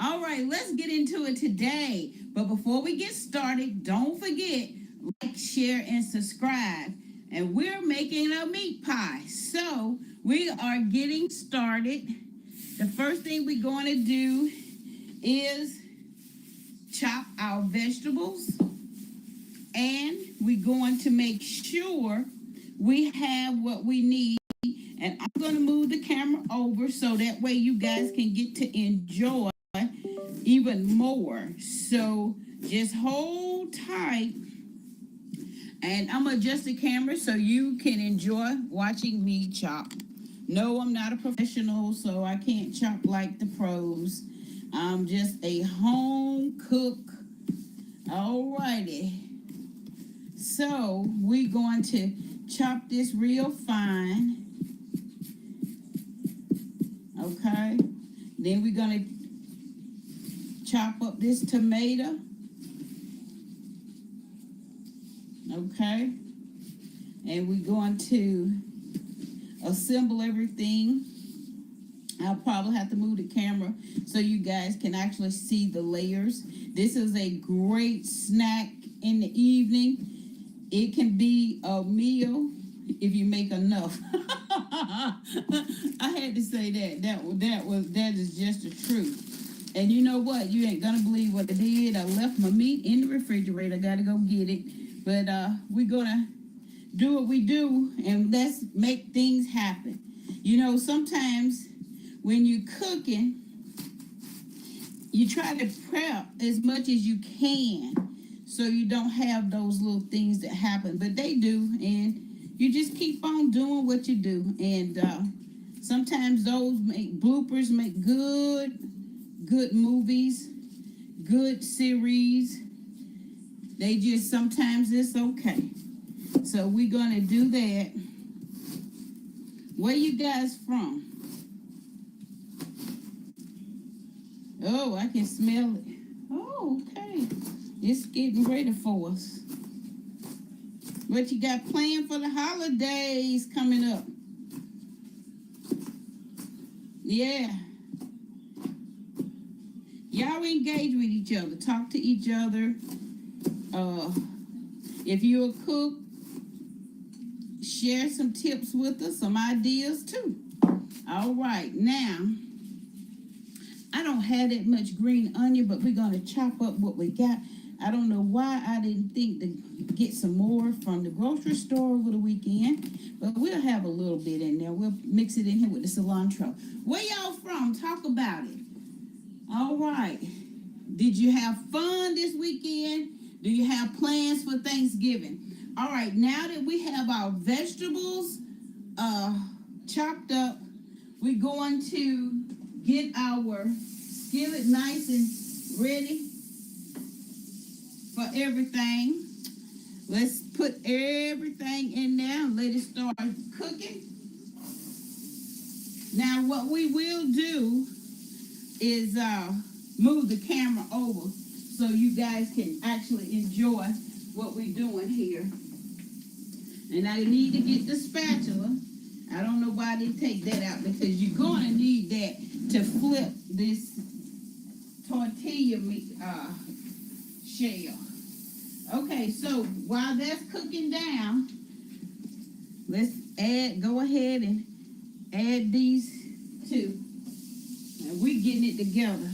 All right, let's get into it today. But before we get started, don't forget like, share, and subscribe. And we're making a meat pie. So we are getting started. The first thing we're going to do is chop our vegetables, and we're going to make sure we have what we need. And I'm going to move the camera over so that way you guys can get to enjoy even more. So just hold tight, and I'm going to adjust the camera so you can enjoy watching me chop. No, I'm not a professional, so I can't chop like the pros. I'm just a home cook. Alrighty. So we're going to chop this real fine. Okay. Then we're going to chop up this tomato. Okay. And we're going to assemble everything. I'll probably have to move the camera so you guys can actually see the layers. This is a great snack in the evening. It can be a meal if you make enough. I had to say that. That is just the truth. And you know what? You ain't gonna believe what I did. I left my meat in the refrigerator. I gotta go get it. But we're gonna do what we do, and let's make things happen. You know, sometimes when you're cooking, you try to prep as much as you can so you don't have those little things that happen, but they do, and you just keep on doing what you do. And sometimes those bloopers make good movies, good series. They just, sometimes it's okay. So we're gonna do that. Where you guys from? Oh, I can smell it. Oh, okay. It's getting ready for us. What you got planned for the holidays coming up? Yeah. Y'all engage with each other. Talk to each other. If you're a cook, share some tips with us, some ideas too. All right, now, I don't have that much green onion, but we're going to chop up what we got. I don't know why I didn't think to get some more from the grocery store over the weekend, but we'll have a little bit in there. We'll mix it in here with the cilantro. Where y'all from? Talk about it. All right. Did you have fun this weekend? Do you have plans for Thanksgiving? All right, now that we have our vegetables chopped up, we're going to get our skillet nice and ready for everything. Let's put everything in there and let it start cooking. Now what we will do is move the camera over so you guys can actually enjoy what we're doing here. And I need to get the spatula. I don't know why they take that out, because you're going to need that to flip this tortilla meat shell. Okay, so while that's cooking down, let's go ahead and add these two. And we're getting it together.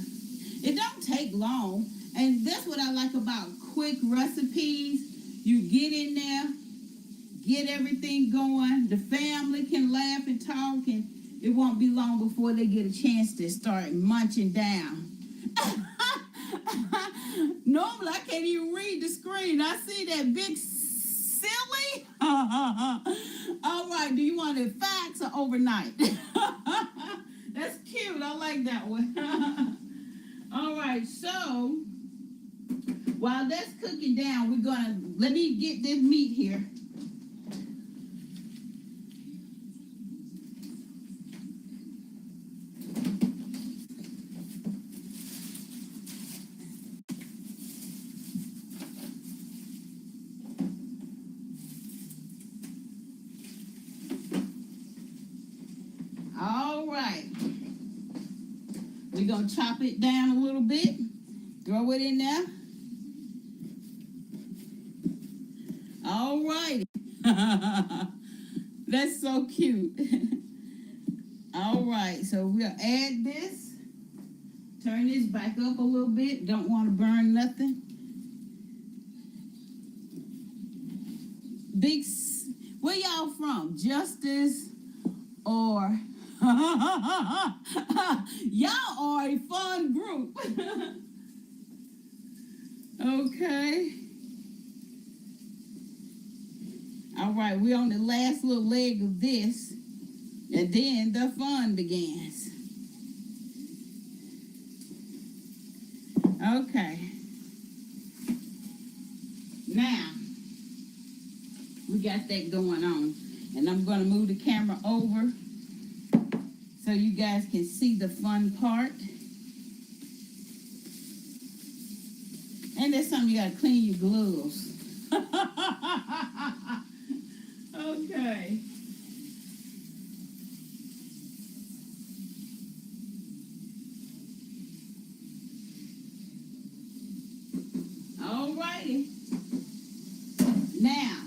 It don't take long, and that's what I like about quick recipes. You get in there, get everything going. The family can laugh and talk, and it won't be long before they get a chance to start munching down. Normally, I can't even read the screen. I see that big silly. All right, do you want it fax or overnight? That's cute. I like that one. All right, so while that's cooking down, we're gonna, let me get this meat here. We're gonna chop it down a little bit, throw it in there. All right. That's so cute. All right, so we'll add this. Turn this back up a little bit. Don't want to burn nothing. Where y'all from? Justice or y'all are a fun group. Okay. All right, we're on the last little leg of this, and then the fun begins. Okay. Now, we got that going on. And I'm going to move the camera over so you guys can see the fun part. And that's something you got to clean your gloves. Okay. All righty. Now,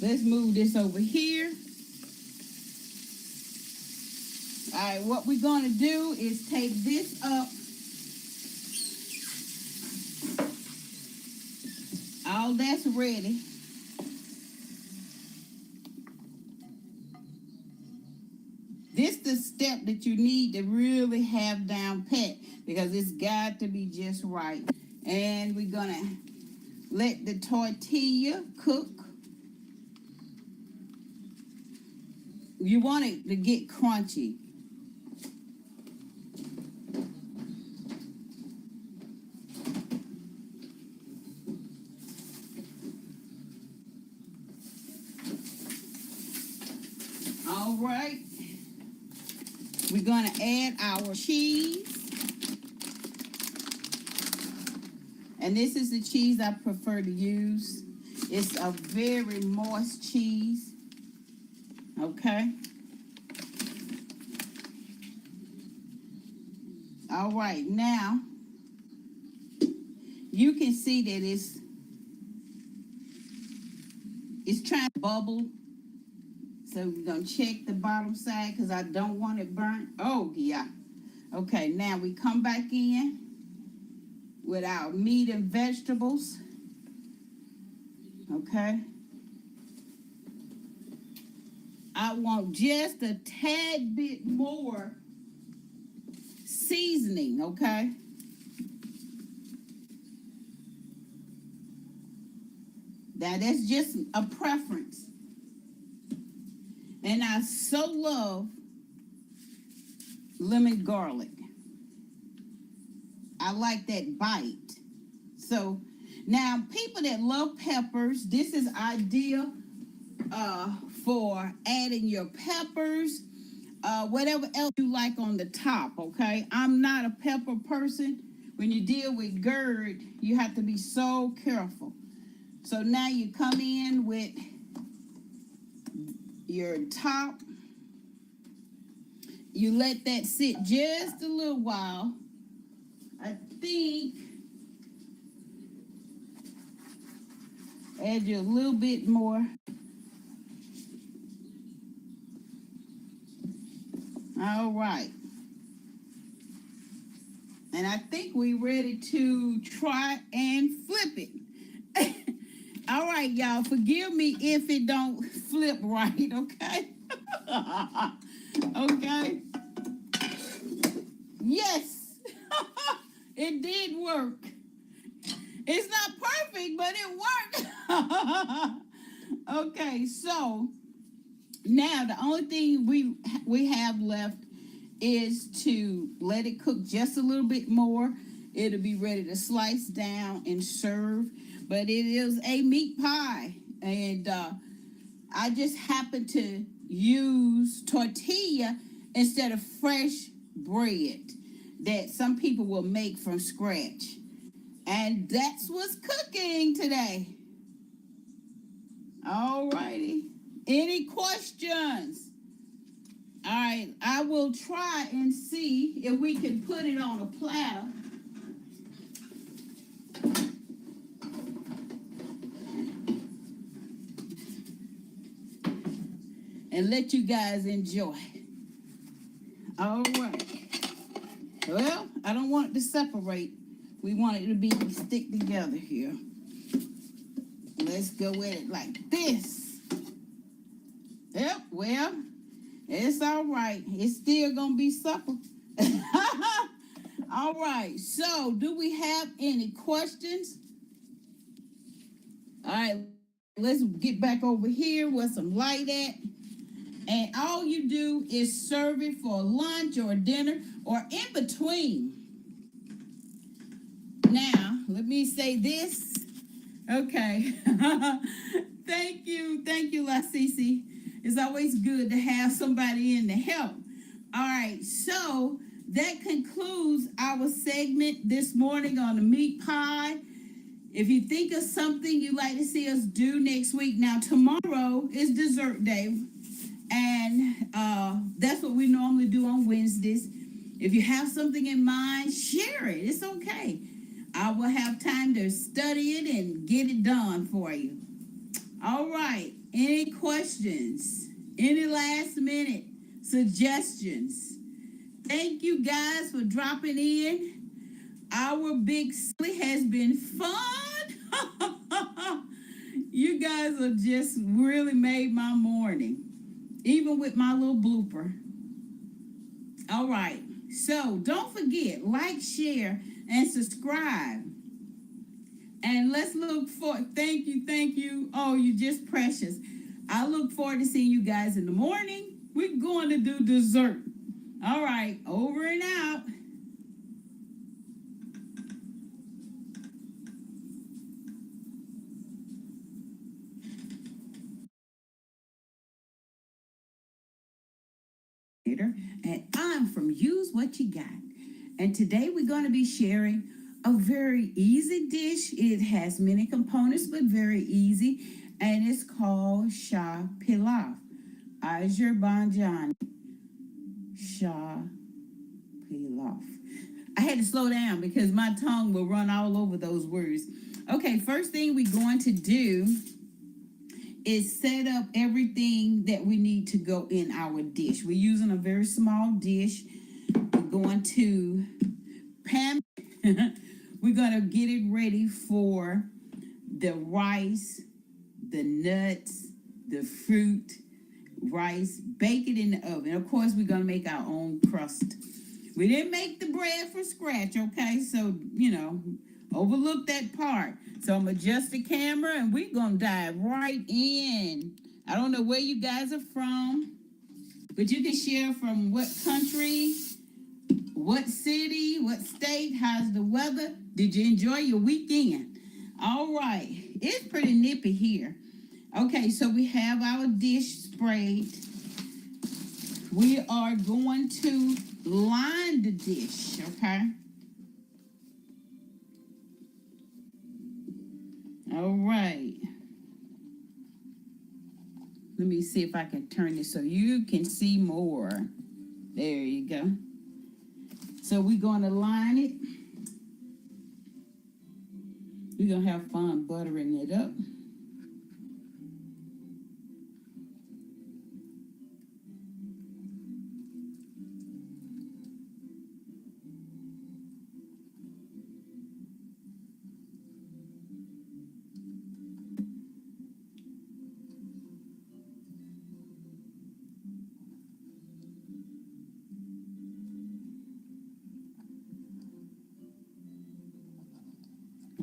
let's move this over here. All right, what we're going to do is take this up. All that's ready. This is the step that you need to really have down pat because it's got to be just right. And we're going to let the tortilla cook. You want it to get crunchy. All right. We're going to add our cheese. And this is the cheese I prefer to use. It's a very moist cheese. Okay. All right. Now, you can see that it's trying to bubble. So we're going to check the bottom side because I don't want it burnt. Oh, yeah. Okay, now we come back in with our meat and vegetables. Okay. I want just a tad bit more seasoning, okay? Now, that's just a preference. And I so love lemon garlic. I like that bite. So now people that love peppers, this is ideal for adding your peppers, whatever else you like on the top, okay? I'm not a pepper person. When you deal with GERD, you have to be so careful. So now you come in with your top. You let that sit just a little while. I think add you a little bit more. All right. And I think we're ready to try and flip it. All right, y'all, forgive me if it don't flip right, okay? Okay. Yes, it did work. It's not perfect, but it worked. Okay, so now the only thing we have left is to let it cook just a little bit more. It'll be ready to slice down and serve. But it is a meat pie. And I just happen to use tortilla instead of fresh bread that some people will make from scratch. And that's what's cooking today. All righty. Any questions? All right, I will try and see if we can put it on a platter and let you guys enjoy. All right. Well, I don't want it to separate. We want it to be stick together here. Let's go with it like this. Yep, well, it's all right. It's still gonna be supper. All right, so do we have any questions? All right, let's get back over here where some light at. And all you do is serve it for lunch or dinner or in between. Now, let me say this. Okay. Thank you, La Cece. It's always good to have somebody in to help. All right, so that concludes our segment this morning on the meat pie. If you think of something you'd like to see us do next week, now tomorrow is dessert day, and that's what we normally do on Wednesdays. If you have something in mind, share it. It's okay. I will have time to study it and get it done for you. All right. Any questions? Any last minute suggestions? Thank you guys for dropping in. Our big silly has been fun. You guys have just really made my morning, even with my little blooper. All right. So don't forget, like, share, and subscribe. And let's look for, thank you. Oh, you're just precious. I look forward to seeing you guys in the morning. We're going to do dessert. All right, over and out. And I'm from Use What You Got. And today we're going to be sharing a very easy dish. It has many components, but very easy. And it's called Shah Pilaf. Azerbaijan Shah Pilaf. I had to slow down because my tongue will run all over those words. Okay, first thing we're going to do is set up everything that we need to go in our dish. We're using a very small dish. We're going to pan. We're going to get it ready for the rice, the nuts, the fruit, rice, bake it in the oven. Of course, we're going to make our own crust. We didn't make the bread from scratch, okay? So, overlook that part. So I'm adjust the camera and we're going to dive right in. I don't know where you guys are from, but you can share from what country, what city, what state, how's the weather? Did you enjoy your weekend? All right, it's pretty nippy here. Okay, so we have our dish sprayed. We are going to line the dish, okay? All right. Let me see if I can turn this so you can see more. There you go. So we're going to line it. We're going to have fun buttering it up.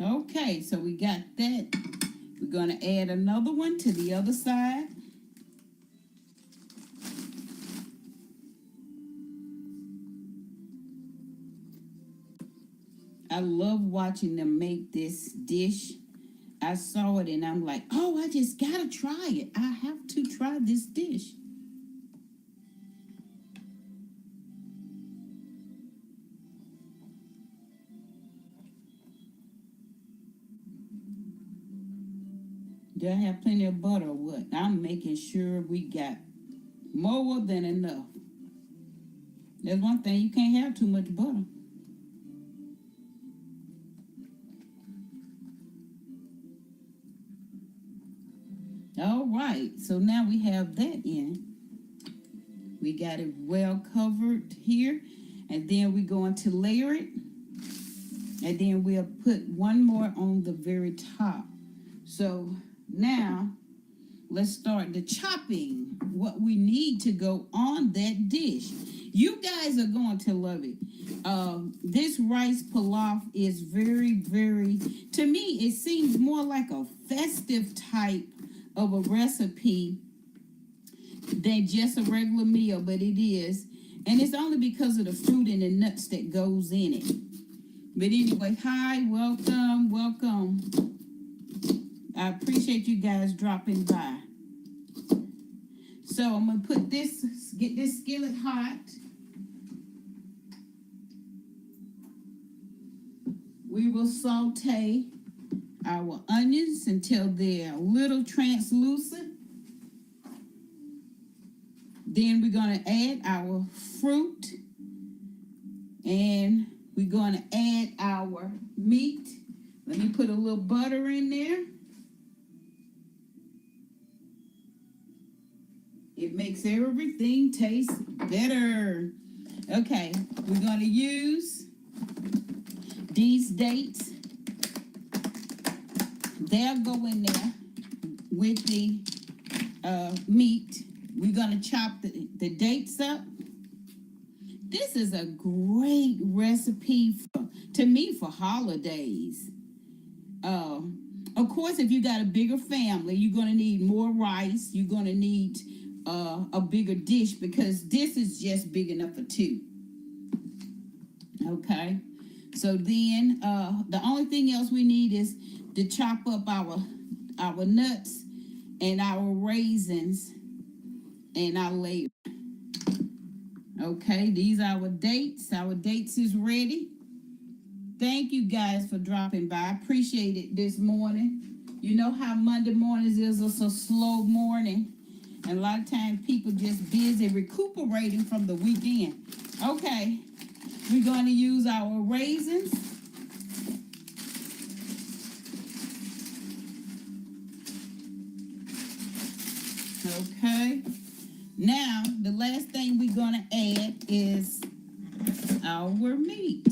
Okay, so we got that. We're going to add another one to the other side. I love watching them make this dish. I saw it and I'm like, oh, I just got to try it. I have to try this dish. Do I have plenty of butter or what? I'm making sure we got more than enough. There's one thing, you can't have too much butter. All right, so now we have that in. We got it well covered here. And then we're going to layer it. And then we'll put one more on the very top. So now let's start the chopping. What we need to go on that dish. You guys are going to love it. This rice pilaf is very, very, to me, it seems more like a festive type of a recipe than just a regular meal, but it is. And it's only because of the fruit and the nuts that goes in it. But anyway, hi, welcome, welcome. I appreciate you guys dropping by. So I'm gonna put this, get this skillet hot. We will saute our onions until they're a little translucent. Then we're gonna add our fruit, and we're gonna add our meat. Let me put a little butter in there. It makes everything taste better. Okay, we're gonna use these dates. They'll go in there with the meat. We're gonna chop the dates up. This is a great recipe to me for holidays. Of course, if you got a bigger family, you're gonna need more rice. You're gonna need a bigger dish because this is just big enough for two. Okay, so then the only thing else we need is to chop up our nuts and our raisins and our layer. Okay, these are our dates. Our dates is ready. Thank you guys for dropping by. I appreciate it this morning. You know how Monday mornings is a slow morning. And a lot of times people just busy recuperating from the weekend. Okay, we're going to use our raisins. Okay, now the last thing we're going to add is our meat.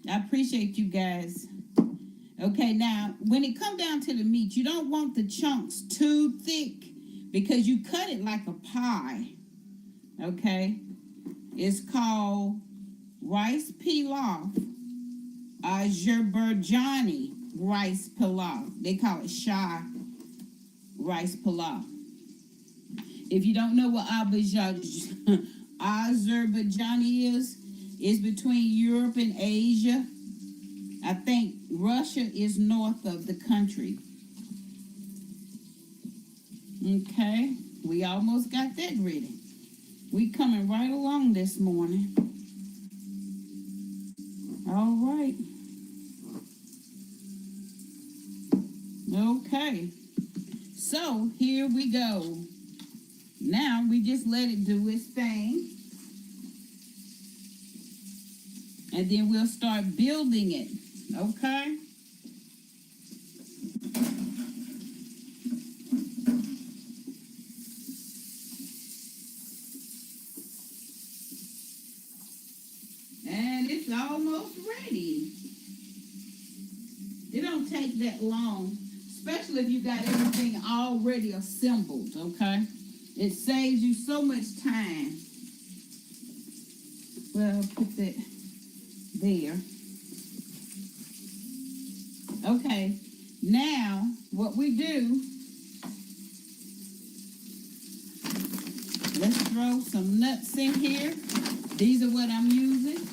I appreciate you guys. Okay, now when it comes down to the meat, you don't want the chunks too thick because you cut it like a pie. Okay, it's called rice pilaf, Azerbaijani rice pilaf. They call it Shah rice pilaf. If you don't know what Azerbaijani is, it's between Europe and Asia. I think Russia is north of the country. Okay, we almost got that ready. We coming right along this morning. All right. Okay, so here we go. Now we just let it do its thing. And then we'll start building it. Okay? And it's almost ready. It don't take that long, especially if you got everything already assembled, okay? It saves you so much time. Well, put that there. Okay, now what we do, let's throw some nuts in here. These are what I'm using.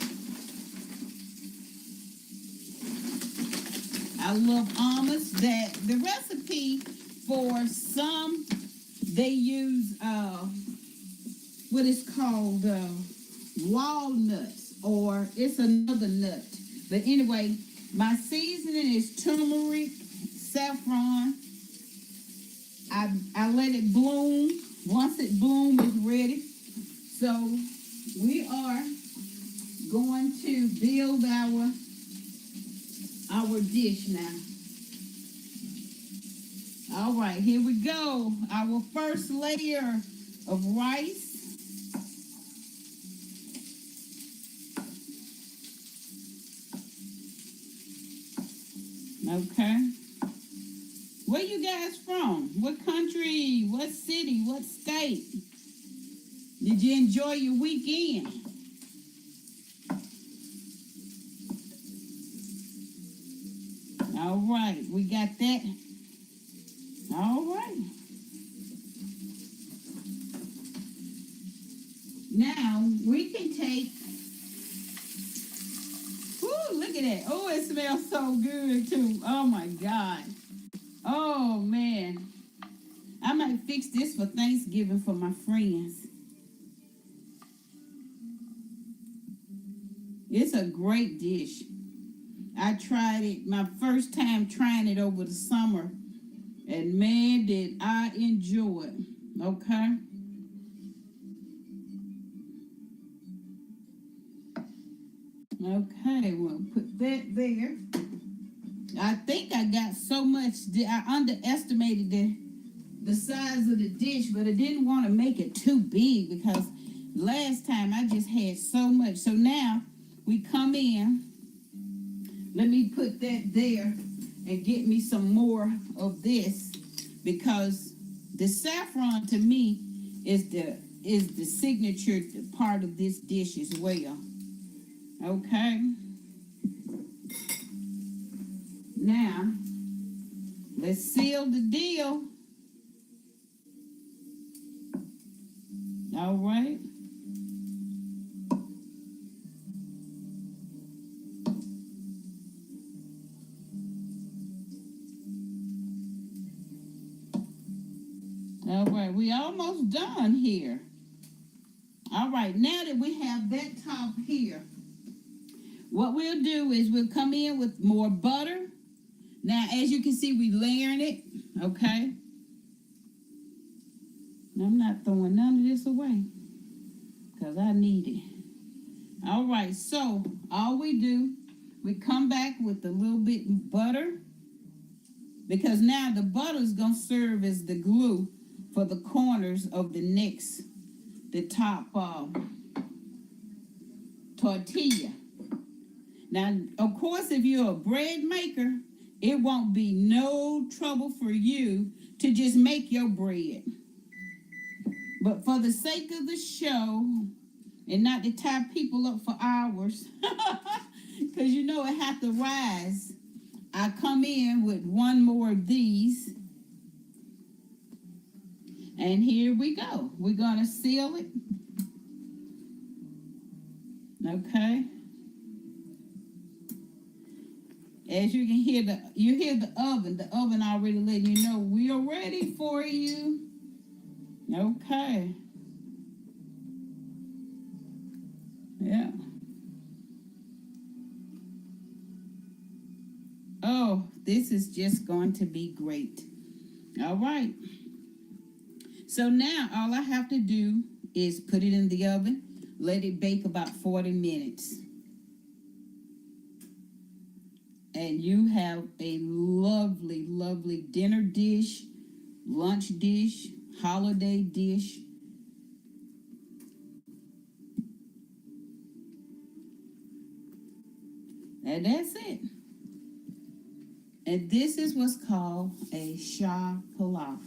I love almonds. That the recipe for some, they use what is called walnuts, or it's another nut. But anyway, my seasoning is turmeric, saffron. I let it bloom. Once it blooms, it's ready. So we are going to build our dish now. All right, here we go. Our first layer of rice. Okay. Where you guys from? What country? What city? What state? Did you enjoy your weekend? All right, we got that. All right. Now we can take. Whoo, look at that. Oh, it smells so good too. Oh my God. Oh man. I might fix this for Thanksgiving for my friends. It's a great dish. I tried it my first time trying it over the summer, and man, did I enjoy it. Okay. Okay, we'll put that there. I think I got so much, I underestimated the size of the dish, but I didn't want to make it too big because last time I just had so much. So now we come in. Let me put that there and get me some more of this, because the saffron to me is the signature part of this dish as well. Okay. Now let's seal the deal. All right. All right, we almost done here. All right, now that we have that top here, what we'll do is we'll come in with more butter. Now, as you can see, we layering it, okay? I'm not throwing none of this away because I need it. All right, so all we do, we come back with a little bit of butter, because now the butter is going to serve as the glue for the corners of the top tortilla. Now, of course, if you're a bread maker, it won't be no trouble for you to just make your bread. But for the sake of the show, and not to tie people up for hours, because you know it have to rise, I come in with one more of these. And here we go. We're going to seal it. Okay. As you can hear you hear the oven already letting you know we are ready for you. Okay. Yeah. Oh, this is just going to be great. All right. So now all I have to do is put it in the oven, let it bake about 40 minutes. And you have a lovely, lovely dinner dish, lunch dish, holiday dish. And that's it. And this is what's called a chocolate.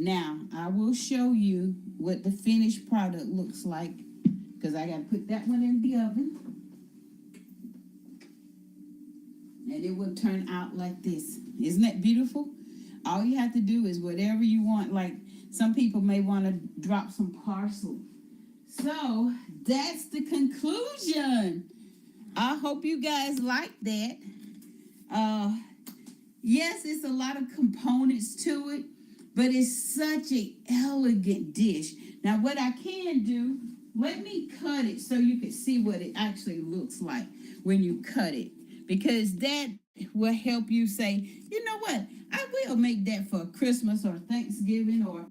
Now, I will show you what the finished product looks like, because I got to put that one in the oven. And it will turn out like this. Isn't that beautiful? All you have to do is whatever you want. Like some people may want to drop some parsley. So that's the conclusion. I hope you guys like that. Yes, it's a lot of components to it, but it's such an elegant dish. Now, what I can do, let me cut it so you can see what it actually looks like when you cut it, because that will help you say, you know what, I will make that for Christmas or Thanksgiving or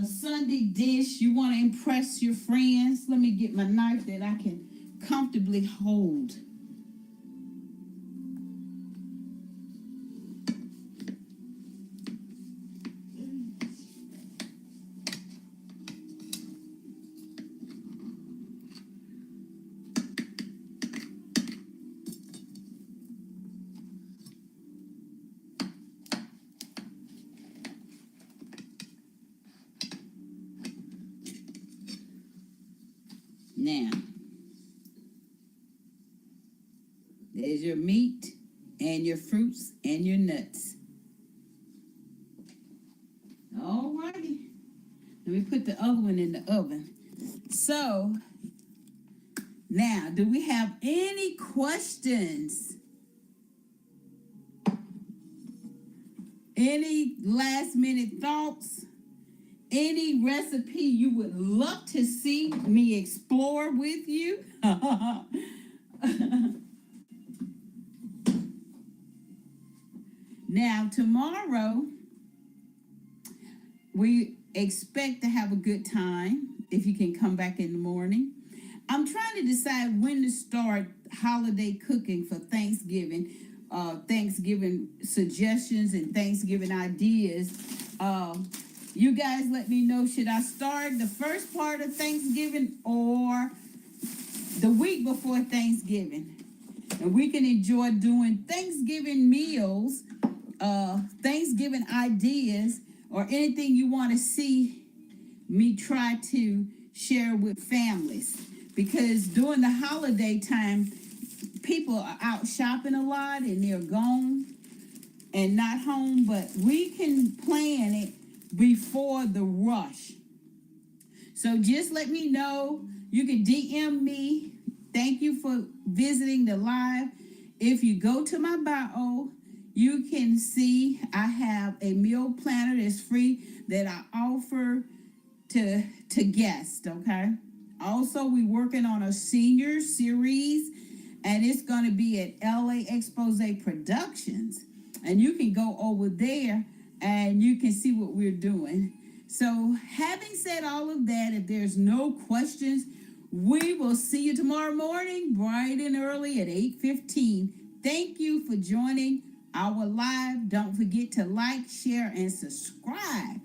a Sunday dish. You want to impress your friends. Let me get my knife that I can comfortably hold. Now, there's your meat and your fruits and your nuts. All righty. Let me put the other one in the oven. So, now, do we have any questions? Any last minute thoughts? Any recipe you would love to see me explore with you? Now, tomorrow, we expect to have a good time if you can come back in the morning. I'm trying to decide when to start holiday cooking for Thanksgiving. Thanksgiving suggestions and Thanksgiving ideas. You guys let me know, should I start the first part of Thanksgiving or the week before Thanksgiving? And we can enjoy doing Thanksgiving meals, Thanksgiving ideas, or anything you want to see me try to share with families. Because during the holiday time, people are out shopping a lot and they're gone and not home, but we can plan it before the rush. So just let me know. You can DM me. Thank you for visiting the live. If you go to my bio, you can see I have a meal planner that's free that I offer to guests, okay? Also, we're working on a senior series, and it's going to be at laExposeProductions. And you can go over there and you can see what we're doing. So, having said all of that, if there's no questions, we will see you tomorrow morning, bright and early at 8:15. Thank you for joining our live. Don't forget to like, share, and subscribe.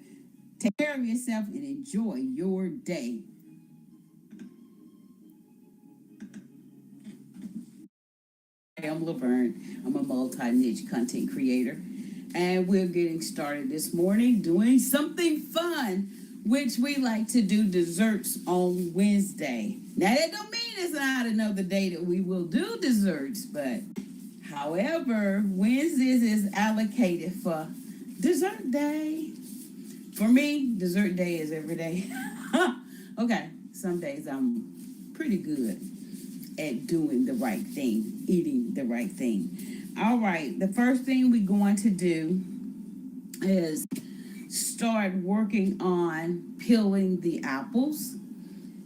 Take care of yourself and enjoy your day. I'm Laverne. I'm a multi-niche content creator. And we're getting started this morning doing something fun, which we like to do desserts on Wednesday. Now, that don't mean it's not another day that we will do desserts, but however, Wednesdays is allocated for dessert day. For me, dessert day is every day. Okay, some days I'm pretty good at doing the right thing, eating the right thing. All right, the first thing we're going to do is start working on peeling the apples.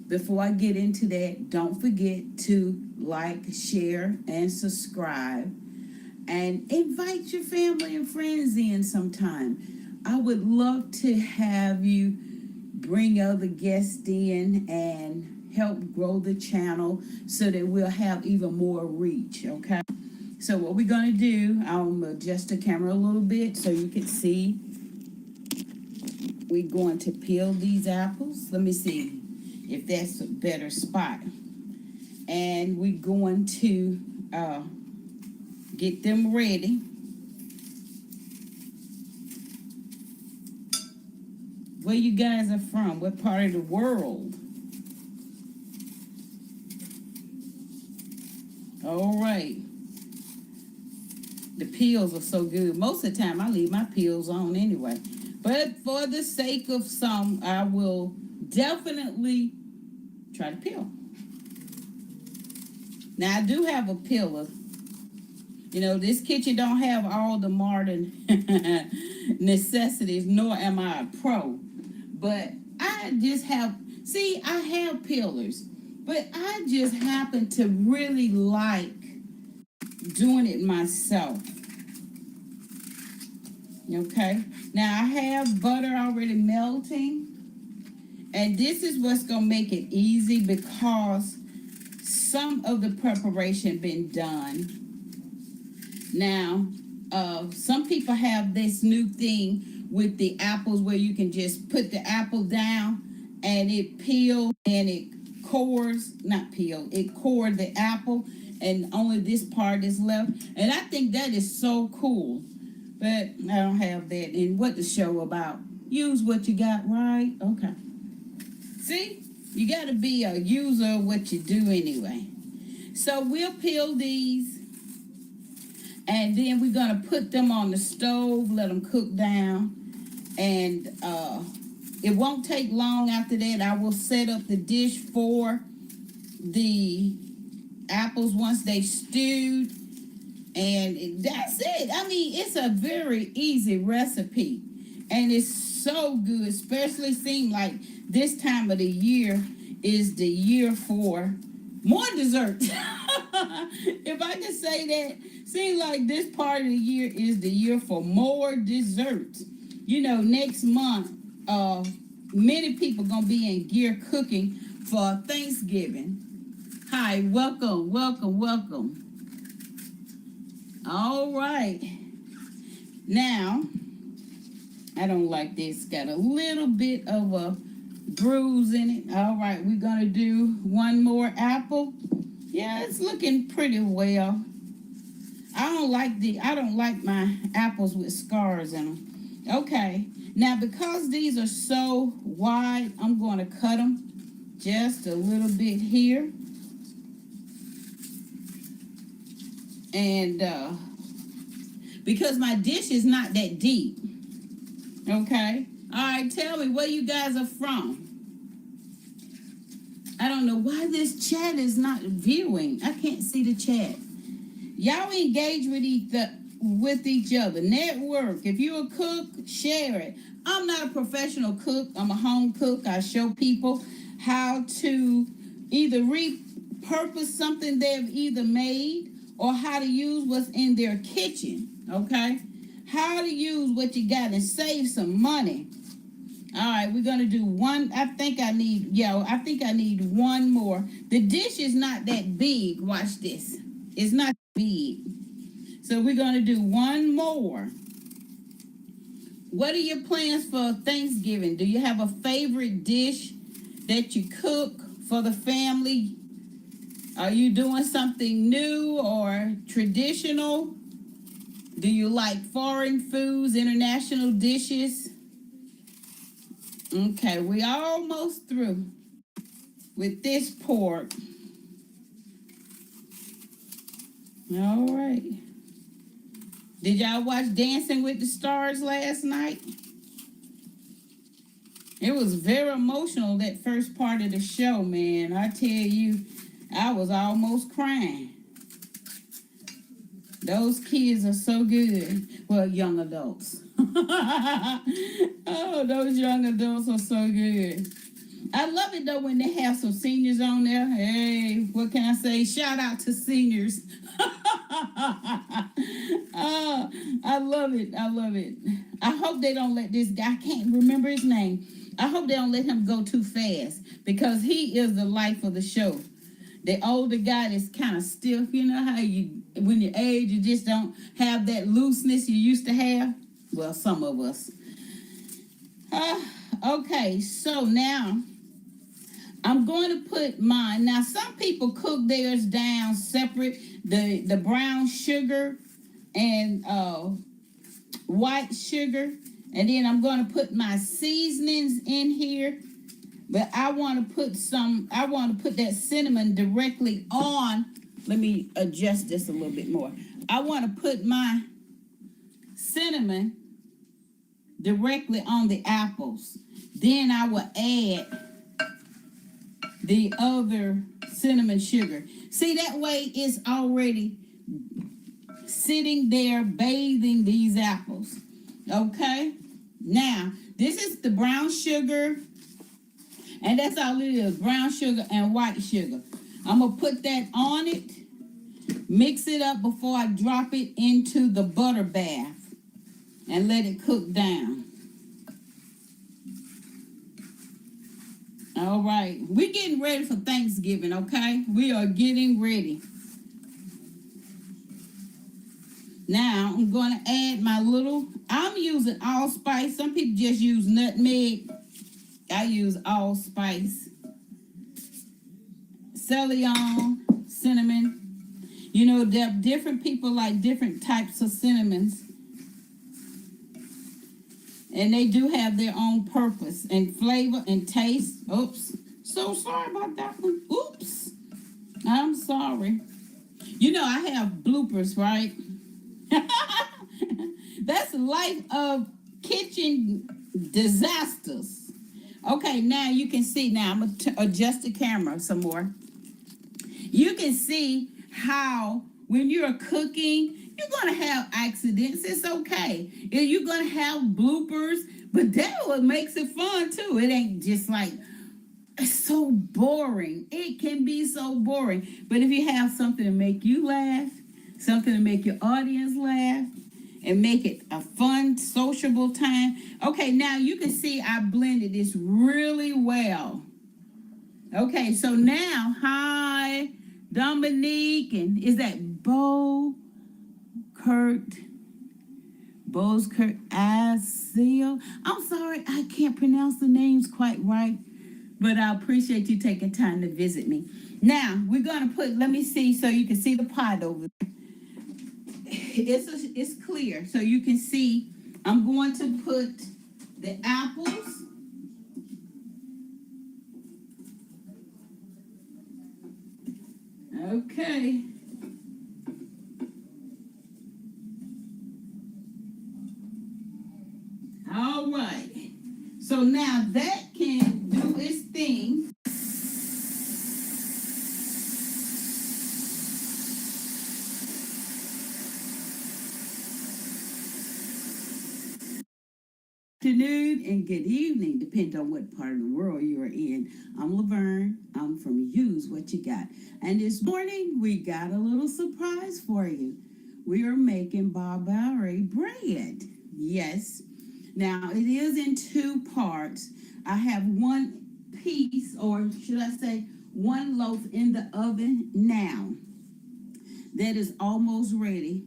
Before I get into that, don't forget to like, share, and subscribe. And invite your family and friends in sometime. I would love to have you bring other guests in and help grow the channel so that we'll have even more reach, okay? So what we're going to do, I'll adjust the camera a little bit so you can see. We're going to peel these apples. Let me see if that's a better spot. And we're going to get them ready. Where you guys are from? What part of the world? All right. The peels are so good. Most of the time, I leave my peels on anyway. But for the sake of some, I will definitely try to peel. Now, I do have a peeler. You know, this kitchen don't have all the modern necessities, nor am I a pro. But I just have, I have peelers. But I just happen to really like doing it myself. Okay. Now I have butter already melting. And this is what's going to make it easy because some of the preparation been done. Now, some people have this new thing with the apples where you can just put the apple down and it peels and it cores, not peel, it cored the apple and only this part is left. And I think that is so cool. But I don't have that. And what the show about? Use what you got, right? Okay. See? You got to be a user of what you do anyway. So we'll peel these. And then we're going to put them on the stove, let them cook down. And it won't take long after that. I will set up the dish for the apples once they stewed. And that's it. I mean, it's a very easy recipe. And it's so good, especially seem like this time of the year is the year for more dessert. If I can say that, seems like this part of the year is the year for more desserts. You know, next month, many people gonna be in gear cooking for Thanksgiving. Hi, welcome, welcome, welcome. All right. Now, I don't like this. Got a little bit of a bruise in it. All right, we're gonna do one more apple. Yeah, it's looking pretty well. I don't like my apples with scars in them. Okay, now because these are so wide, I'm going to cut them just a little bit here. And because my dish is not that deep. Okay, all right, tell me where you guys are from. I don't know why this chat is not viewing. I can't see the chat. Y'all engage with each other. Network. If you're a cook, share it. I'm not a professional cook. I'm a home cook. I show people how to either repurpose something they've either made or how to use what's in their kitchen. Okay? How to use what you got and save some money. All right, we're going to do one. I think I need one more. The dish is not that big. Watch this. It's not big. So we're going to do one more. What are your plans for Thanksgiving? Do you have a favorite dish that you cook for the family? Are you doing something new or traditional? Do you like foreign foods, international dishes? Okay, we're almost through with this pork. All right. Did y'all watch Dancing with the Stars last night? It was very emotional, that first part of the show, man. I tell you, I was almost crying. Those kids are so good. Well, young adults. Oh, those young adults are so good. I love it, though, when they have some seniors on there. Hey, what can I say? Shout out to seniors. Oh, I love it. I love it. I hope they don't let this guy, I can't remember his name. I hope they don't let him go too fast because he is the life of the show. The older guy that's kind of stiff, you know how when you age, you just don't have that looseness you used to have? Well, some of us. Okay, so now I'm going to put mine. Now, some people cook theirs down separate, the brown sugar and white sugar. And then I'm going to put my seasonings in here. But I want to put that cinnamon directly on. Let me adjust this a little bit more. I want to put my cinnamon directly on the apples. Then I will add the other cinnamon sugar. See, that way it's already sitting there bathing these apples. Okay? Now, this is the brown sugar. And that's all it is, brown sugar and white sugar. I'm going to put that on it, mix it up before I drop it into the butter bath and let it cook down. All right. We're getting ready for Thanksgiving, okay? We are getting ready. Now, I'm going to add my I'm using allspice. Some people just use nutmeg. I use allspice. Celeon, cinnamon. You know, different people like different types of cinnamons. And they do have their own purpose and flavor and taste. Oops. So sorry about that one. Oops. I'm sorry. You know, I have bloopers, right? That's the life of kitchen disasters. Okay, now you can see. Now I'm going to adjust the camera some more. You can see how when you're cooking, you're going to have accidents. It's okay. You're going to have bloopers, but that's what makes it fun too. It ain't just like, it's so boring. It can be so boring. But if you have something to make you laugh, something to make your audience laugh, and make it a fun, sociable time. Okay, now you can see I blended this really well. Okay, so now, hi, Dominique, and is that Bose Kurt Asio? I'm sorry, I can't pronounce the names quite right, but I appreciate you taking time to visit me. Now, we're going to let me see so you can see the pot over there. It's clear, so you can see I'm going to put the apples. Okay. All right. So now that can do its thing. Afternoon and good evening, depending on what part of the world you are in. I'm Laverne. I'm from Use What You Got. And this morning, we got a little surprise for you. We are making barberry bread. Yes. Now, it is in two parts. I have one piece, or should I say, one loaf in the oven now. That is almost ready.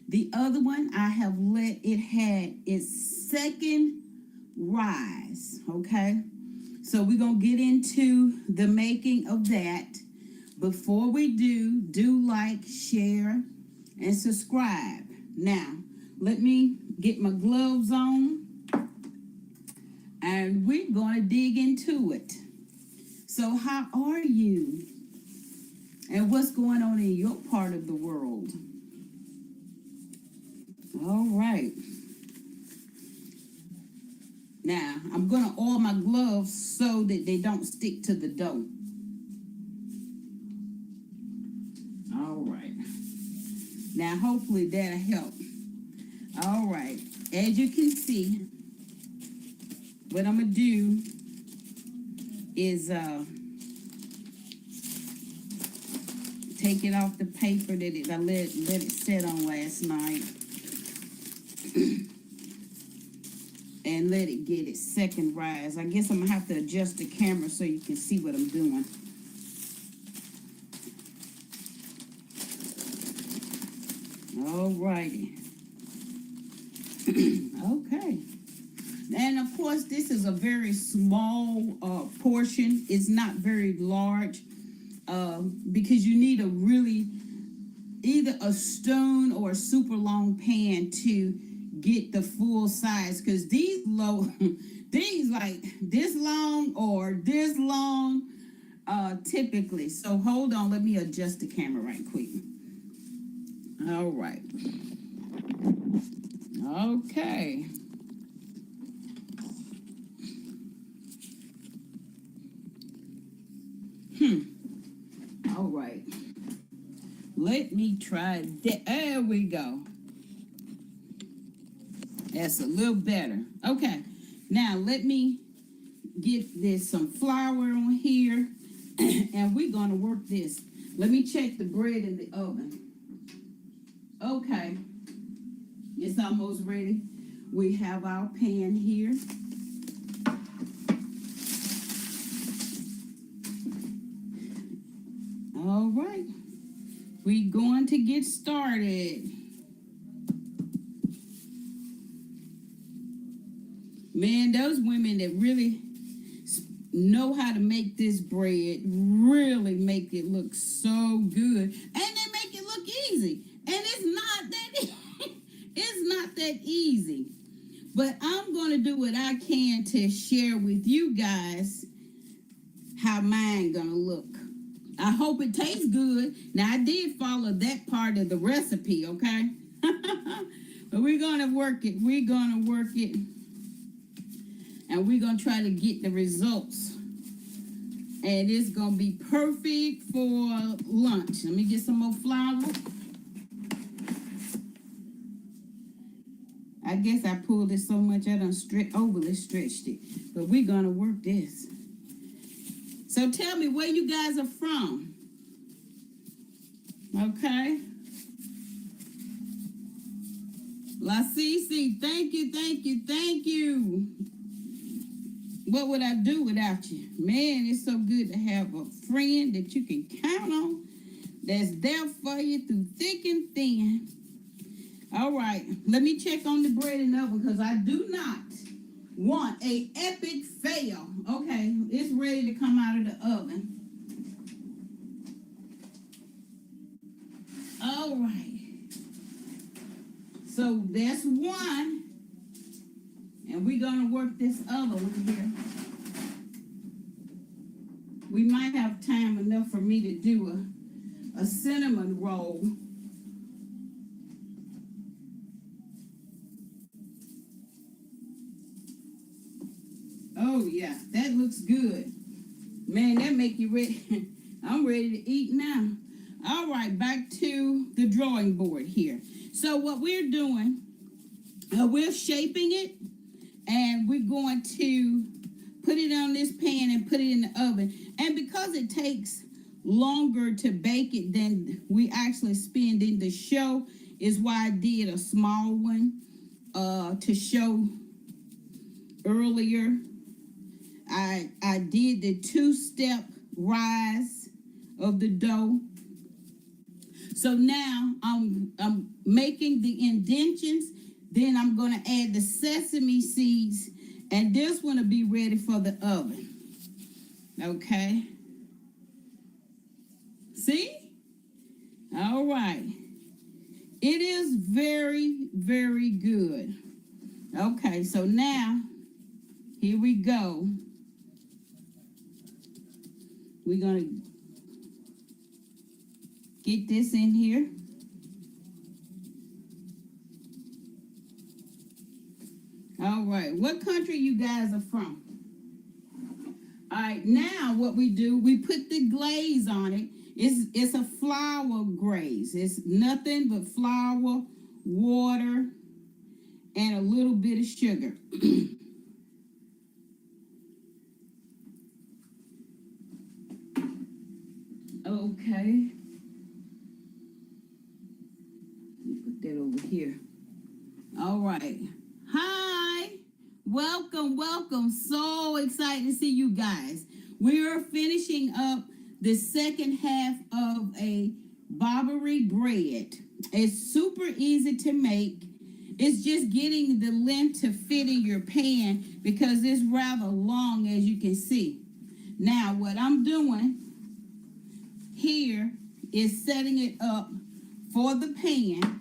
The other one, I have had its second rise, okay? So we're going to get into the making of that. Before we do like, share, and subscribe. Now, let me get my gloves on, and we're going to dig into it. So how are you? And what's going on in your part of the world? All right. Now, I'm going to oil my gloves so that they don't stick to the dough. All right. Now, hopefully that'll help. All right. As you can see, what I'm going to do is take it off the paper that I let it sit on last night. And let it get its second rise. I guess I'm going to have to adjust the camera so you can see what I'm doing. All righty. Okay. And of course, this is a very small portion. It's not very large because you need either a stone or a super long pan to get the full size, because these like this long or this long typically. So hold on, let me adjust the camera right quick. All right. Okay. All right. Let me try that. There we go. That's a little better. Okay. Now let me get this some flour on here and we're going to work this. Let me check the bread in the oven. Okay. It's almost ready. We have our pan here. All right. We're going to get started. Man, those women that really know how to make this bread really make it look so good. And they make it look easy. And it's not that it's not that easy. But I'm going to do what I can to share with you guys how mine going to look. I hope it tastes good. Now, I did follow that part of the recipe, okay? But we're going to work it. We're going to work it. And we're going to try to get the results. And it's going to be perfect for lunch. Let me get some more flour. I guess I pulled it so much I done overly stretched it. But we're going to work this. So tell me where you guys are from. Okay. La Cece, thank you, thank you, thank you. What would I do without you? Man, it's so good to have a friend that you can count on, that's there for you through thick and thin. All right, let me check on the bread and oven because I do not want a epic fail. Okay, it's ready to come out of the oven. All right. So that's one. And we're going to work this other one here. We might have time enough for me to do a cinnamon roll. Oh, yeah, that looks good. Man, that make you ready. I'm ready to eat now. All right, back to the drawing board here. So what we're doing, we're shaping it, and we're going to put it on this pan and put it in the oven. And because it takes longer to bake it than we actually spend in the show, is why I did a small one to show earlier. I did the 2-step rise of the dough. So now I'm making the indentions. Then I'm going to add the sesame seeds. And this one will be ready for the oven. Okay. See? All right. It is very, very good. Okay, so now, here we go. We're going to get this in here. All right, what country you guys are from? All right, now what we do, we put the glaze on it. It's a flour glaze. It's nothing but flour, water, and a little bit of sugar. Okay. Put that over here. All right. Hi. Welcome, welcome. So excited to see you guys. We're finishing up the second half of a Barbary bread. It's super easy to make. It's just getting the length to fit in your pan because it's rather long, as you can see. Now, what I'm doing here is setting it up for the pan.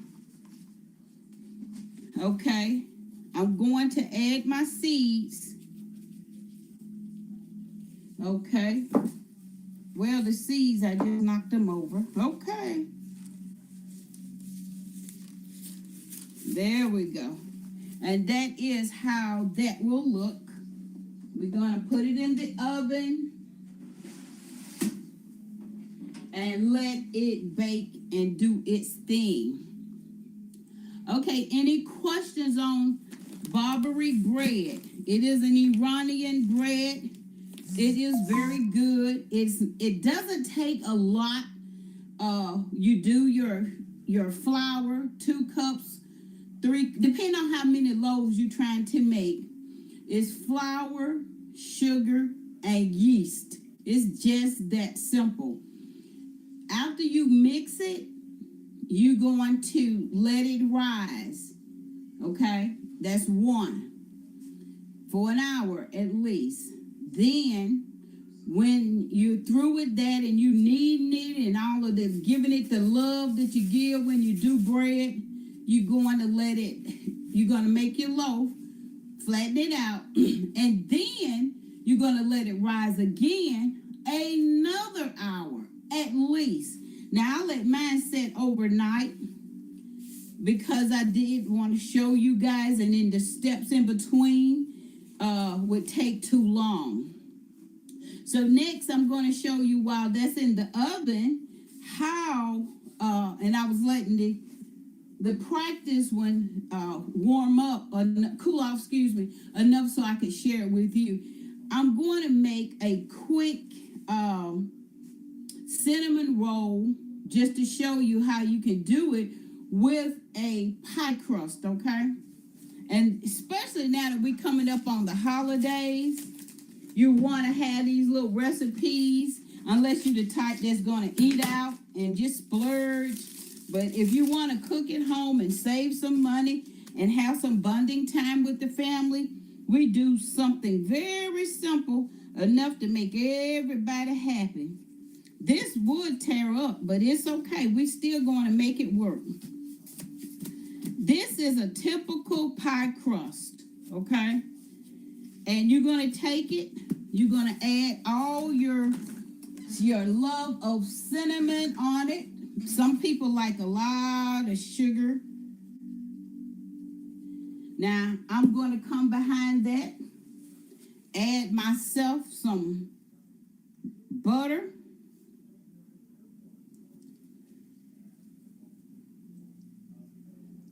Okay, I'm going to add my seeds. Okay, well, the seeds, I just knocked them over. Okay, there we go. And that is how that will look. We're going to put it in the oven and let it bake and do its thing. Okay, any questions on Barbary bread? It is an Iranian bread. It is very good. It doesn't take a lot. You do your flour, 2 cups, 3, depending on how many loaves you're trying to make. It's flour, sugar, and yeast. It's just that simple. after you mix it, you're going to let it rise. Okay? That's one. For an hour at least. Then, when you're through with that and you kneading it and all of this, giving it the love that you give when you do bread, you're going to make your loaf, flatten it out, and then you're going to let it rise again another hour at least. Now, I let mine set overnight because I did want to show you guys, and then the steps in between would take too long. So next, I'm going to show you while that's in the oven how, and I was letting the practice one warm up, or cool off, enough so I could share it with you. I'm going to make a quick cinnamon roll just to show you how you can do it with a pie crust, okay? And especially now that we're coming up on the holidays, you want to have these little recipes, unless you're the type that's going to eat out and just splurge. But if you want to cook at home and save some money and have some bonding time with the family, we do something very simple enough to make everybody happy. This would tear up, but it's okay. We're still going to make it work. This is a typical pie crust, okay? And you're going to take it, you're going to add all your love of cinnamon on it. Some people like a lot of sugar. Now, I'm going to come behind that, add myself some butter.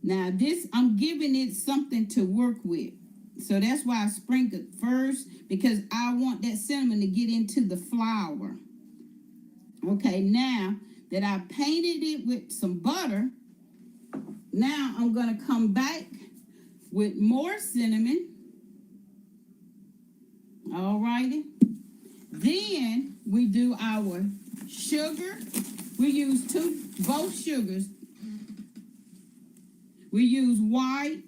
Now, this, I'm giving it something to work with. So that's why I sprinkled first, because I want that cinnamon to get into the flour. Okay, now that I painted it with some butter, now I'm going to come back with more cinnamon. All righty. Then we do our sugar. We use both sugars. We use white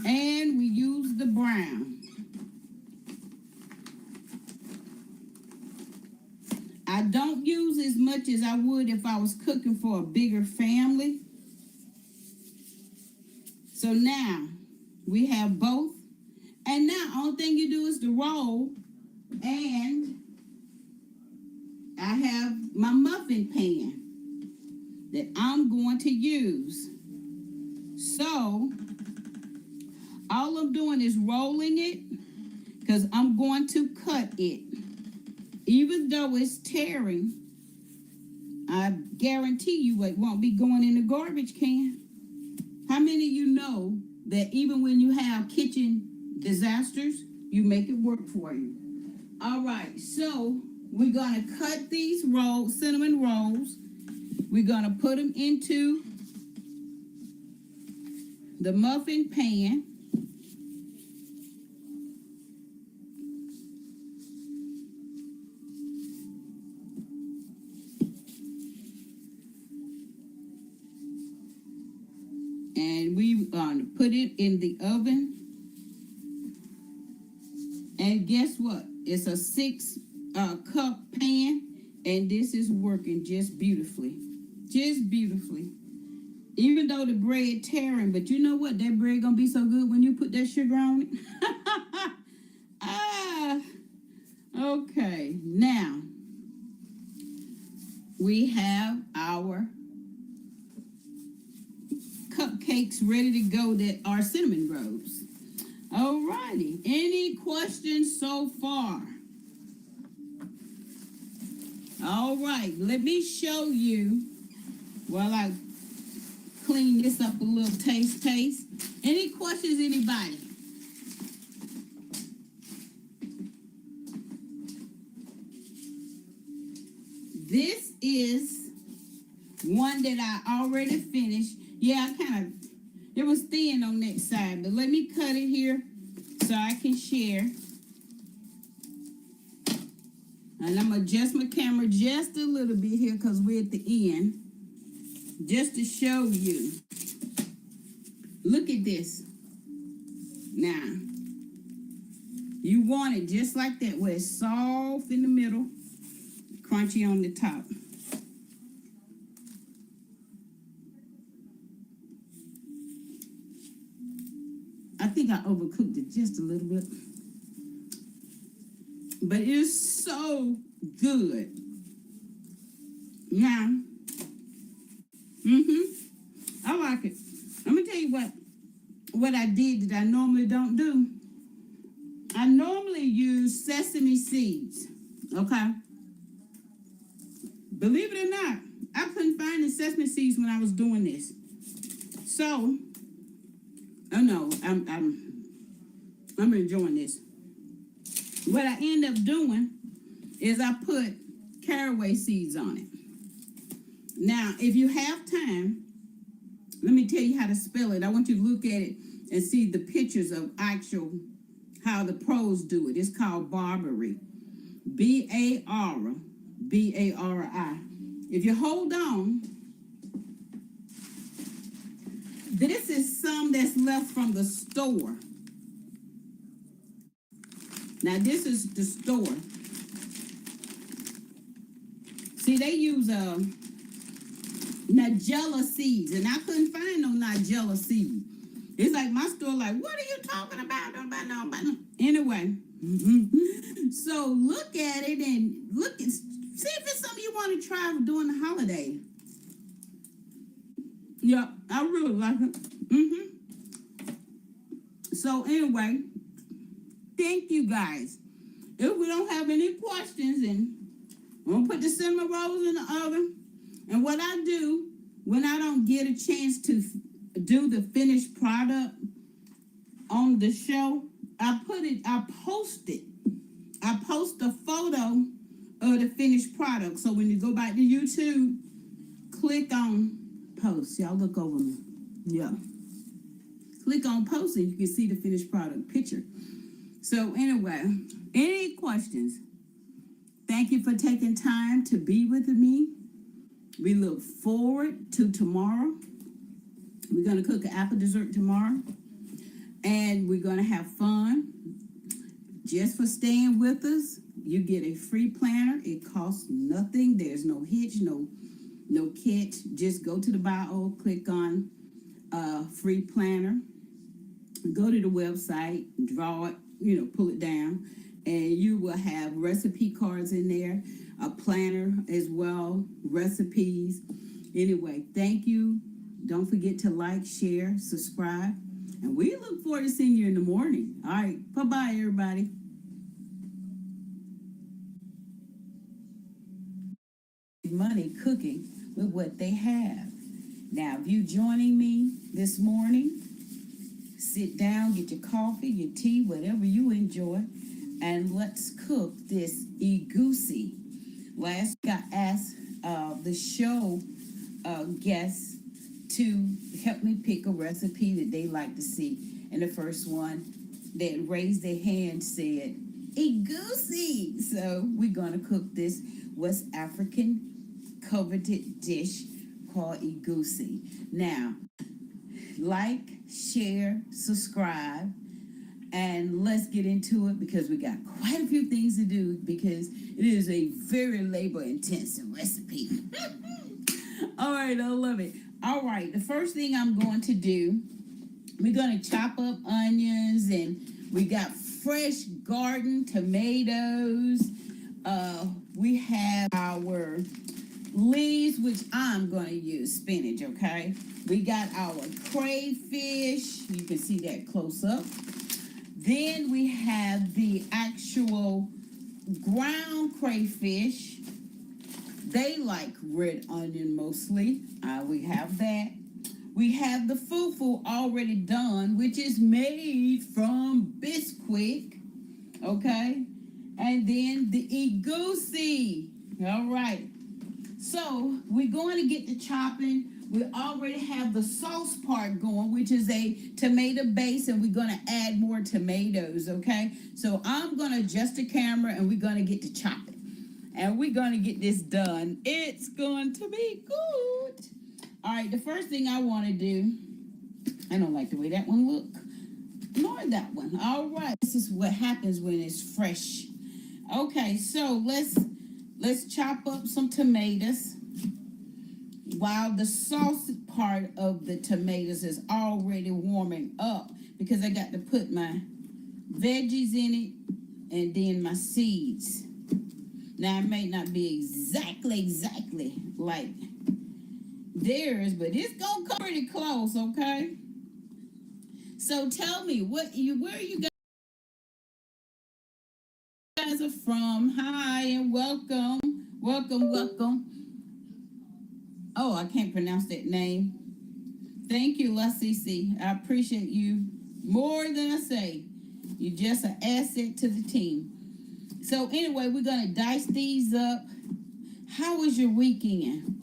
and we use the brown. I don't use as much as I would if I was cooking for a bigger family. So now we have both. And now only thing you do is the roll. And I have my muffin pan that I'm going to use. So all I'm doing is rolling it, because I'm going to cut it. Even though it's tearing, I guarantee you it won't be going in the garbage can. How many of you know that even when you have kitchen disasters, you make it work for you? All right, so we're going to cut these cinnamon rolls. We're going to put them into the muffin pan. And we're going to put it in the oven. And guess what? It's a 6-cup pan, and this is working just beautifully. Just beautifully. Even though the bread tearing, but you know what? That bread gonna be so good when you put that sugar on it. Okay. Now, we have our cupcakes ready to go that are cinnamon rolls. All righty. Any questions so far? All right. Let me show you while I clean this up a little taste. Any questions, anybody? This is one that I already finished. Yeah, it was thin on that side, but let me cut it here so I can share. And I'm gonna adjust my camera just a little bit here because we're at the end. Just to show you. Look at this. Now, you want it just like that, where it's soft in the middle, crunchy on the top. I think I overcooked it just a little bit. But it's so good. Now, I like it. Let me tell you what I did that I normally don't do. I normally use sesame seeds, okay? Believe it or not, I couldn't find the sesame seeds when I was doing this. So, oh no, I'm enjoying this. What I end up doing is I put caraway seeds on it. Now, if you have time, let me tell you how to spell it. I want you to look at it and see the pictures of actual how the pros do it. It's called Barbary. Barbari. If you hold on, this is some that's left from the store. Now this is the store. See, they use Nigella seeds, and I couldn't find no Nigella seed. It's like my store, like, what are you talking about? No. Anyway, so look at it and see if it's something you want to try during the holiday. Yeah, I really like it. So anyway, thank you guys. If we don't have any questions, and I'm gonna put the cinnamon rolls in the oven. And what I do when I don't get a chance to do the finished product on the show, I post it. I post a photo of the finished product. So when you go back to YouTube, click on post. Y'all look over me. Yeah. Click on post and you can see the finished product picture. So anyway, any questions? Thank you for taking time to be with me. We look forward to tomorrow. We're going to cook an apple dessert tomorrow. And we're going to have fun. Just for staying with us, you get a free planner. It costs nothing. There's no hitch, no catch. Just go to the bio, click on free planner. Go to the website, draw it, pull it down. And you will have recipe cards in there, a planner as well, recipes. Anyway, thank you. Don't forget to like, share, subscribe. And we look forward to seeing you in the morning. All right. Bye-bye, everybody. Money cooking with what they have. Now, if you joining me this morning, sit down, get your coffee, your tea, whatever you enjoy, and let's cook this egusi. Last week I asked the show guests to help me pick a recipe that they like to see. And the first one that raised their hand said, egusi. So we're going to cook this West African coveted dish called egusi. Now, like, share, subscribe, and let's get into it because we got quite a few things to do because it is a very labor-intensive recipe. All right, I love it. All right, the first thing I'm going to do, we're going to chop up onions, and we got fresh garden tomatoes. We have our leaves, which I'm going to use spinach, okay? We got our crayfish. You can see that close up. Then we have the actual ground crayfish. They like red onion mostly. We have that. We have the fufu already done, which is made from Bisquick, okay? And then the egusi. All right. So we're going to get the chopping. We already have the sauce part going, which is a tomato base, and we're going to add more tomatoes, okay? So I'm going to adjust the camera, and we're going to get to chopping. And we're going to get this done. It's going to be good. All right, the first thing I want to do, I don't like the way that one look, nor that one. All right, this is what happens when it's fresh. Okay, so let's chop up some tomatoes while the sauce part of the tomatoes is already warming up, because I got to put my veggies in it and then my seeds. Now, it may not be exactly like theirs, but it's gonna come pretty close, okay? So tell me, where you guys are from. Hi and welcome. Oh, I can't pronounce that name. Thank you, laCC. I appreciate you more than I say. You're just an asset to the team. So anyway, we're gonna dice these up. How was your weekend?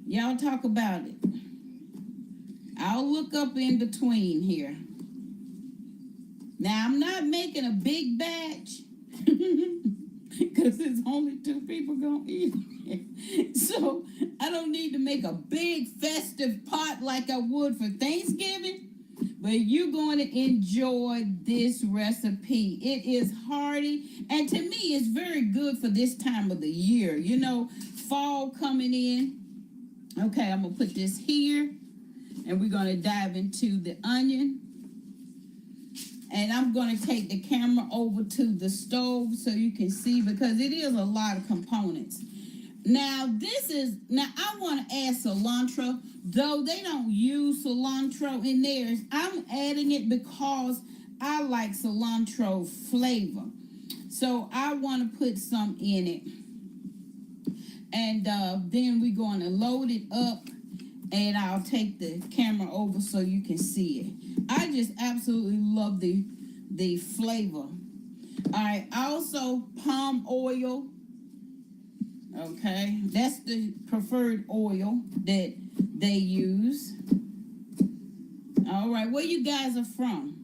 Y'all talk about it. I'll look up in between here. Now, I'm not making a big batch because there's only 2 people gonna eat it. So I don't need to make a big festive pot like I would for Thanksgiving, but you're going to enjoy this recipe. It is hearty, and to me, it's very good for this time of the year. You know, fall coming in. Okay, I'm gonna put this here, and we're gonna dive into the onion. And I'm going to take the camera over to the stove so you can see, because it is a lot of components. Now, I want to add cilantro, though they don't use cilantro in theirs. I'm adding it because I like cilantro flavor. So I want to put some in it. And then we're going to load it up, and I'll take the camera over so you can see it. I just absolutely love the flavor. All right, also palm oil. Okay, that's the preferred oil that they use. All right, where you guys are from?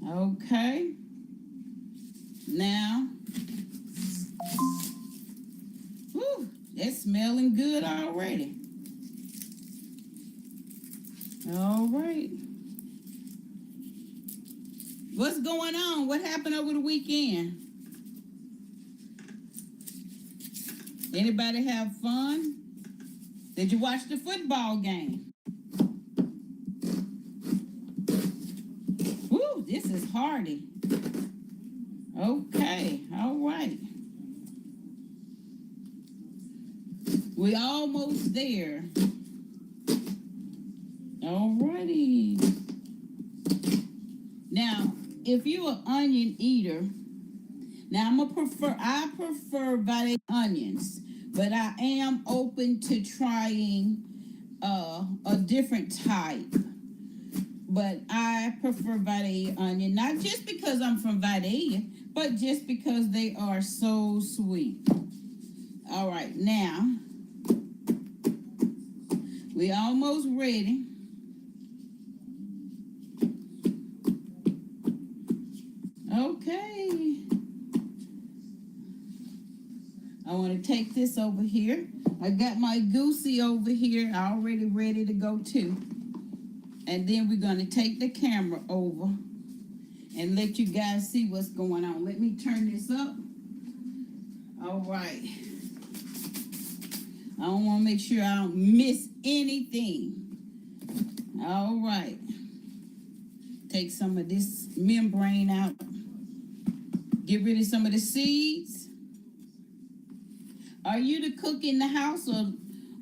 Okay. Now, whew, that's smelling good already. All right. What's going on? What happened over the weekend? Anybody have fun? Did you watch the football game? Woo, this is hearty. Okay, all right. We almost there. Alrighty. Now, if you're an onion eater, now I prefer vitae onions, but I am open to trying a different type. But I prefer vitae onion, not just because I'm from Vidalia, but just because they are so sweet. All right, now we're almost ready. Okay. I want to take this over here. I got my goosey over here already ready to go too. And then we're going to take the camera over and let you guys see what's going on. Let me turn this up. All right. I don't want to make sure I don't miss anything. All right. Take some of this membrane out. Get rid of some of the seeds. Are you the cook in the house,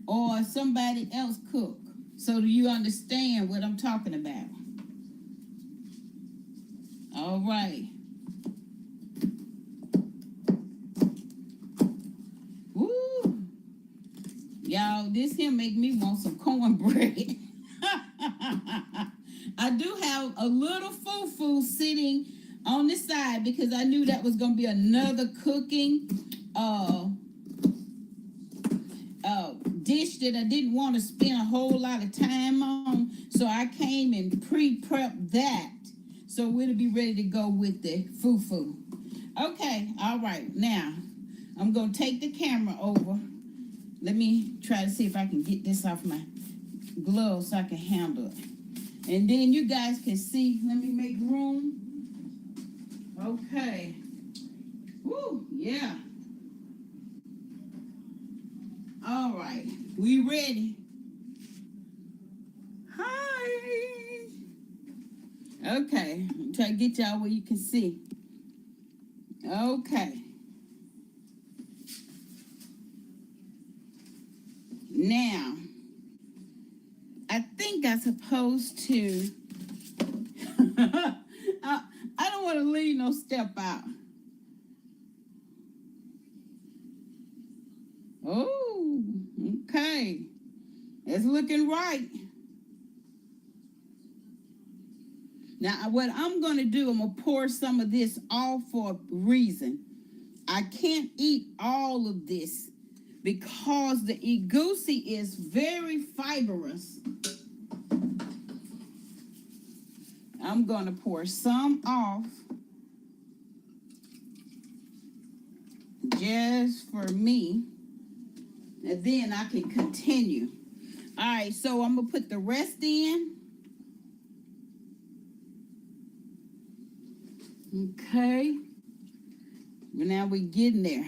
or somebody else cook? So do you understand what I'm talking about? All right. Woo. Y'all, this here make me want some cornbread. I do have a little fufu sitting on the side because I knew that was going to be another cooking dish that I didn't want to spend a whole lot of time on. So I came and pre-prepped that. So we'll be ready to go with the fufu. Okay, all right. Now, I'm going to take the camera over. Let me try to see if I can get this off my gloves so I can handle it. And then you guys can see. Let me make room. Okay. Woo, yeah. All right. We ready? Hi. Okay. Try to get y'all where you can see. Okay. Now, I think I'm supposed to. I don't want to leave no step out. Oh, okay. It's looking right. Now, what I'm going to do, I'm going to pour some of this off for a reason. I can't eat all of this because the egusi is very fibrous. I'm going to pour some off just for me, and then I can continue. All right, so I'm going to put the rest in. Okay. Now we're getting there.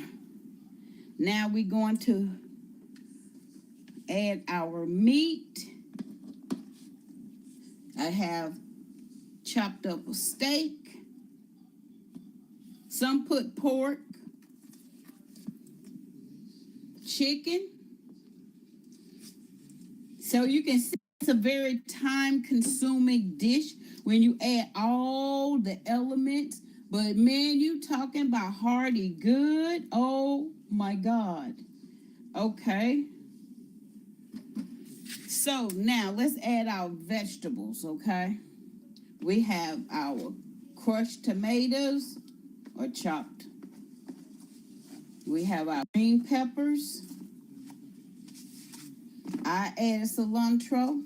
Now we're going to add our meat. I have chopped up a steak. Some put pork, chicken. So you can see it's a very time-consuming dish when you add all the elements. But man, you talking about hearty good. Oh my God. Okay. So now let's add our vegetables, okay? We have our crushed tomatoes or chopped. We have our green peppers. I added cilantro.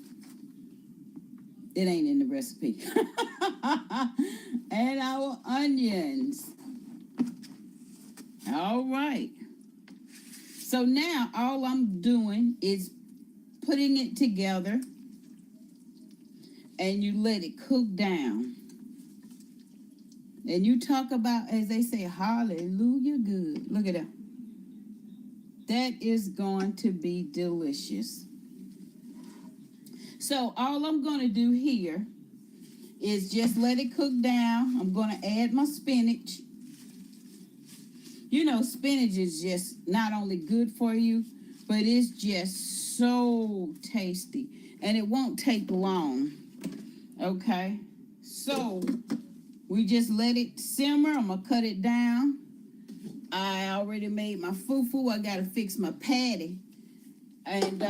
It ain't in the recipe. And our onions. All right. So now all I'm doing is putting it together, and you let it cook down. And you talk about, as they say, hallelujah good. Look at that. That is going to be delicious. So all I'm going to do here is just let it cook down. I'm going to add my spinach. You know, spinach is just not only good for you, but it's just so tasty. And it won't take long. Okay? So we just let it simmer. I'm going to cut it down. I already made my fufu. I got to fix my patty. And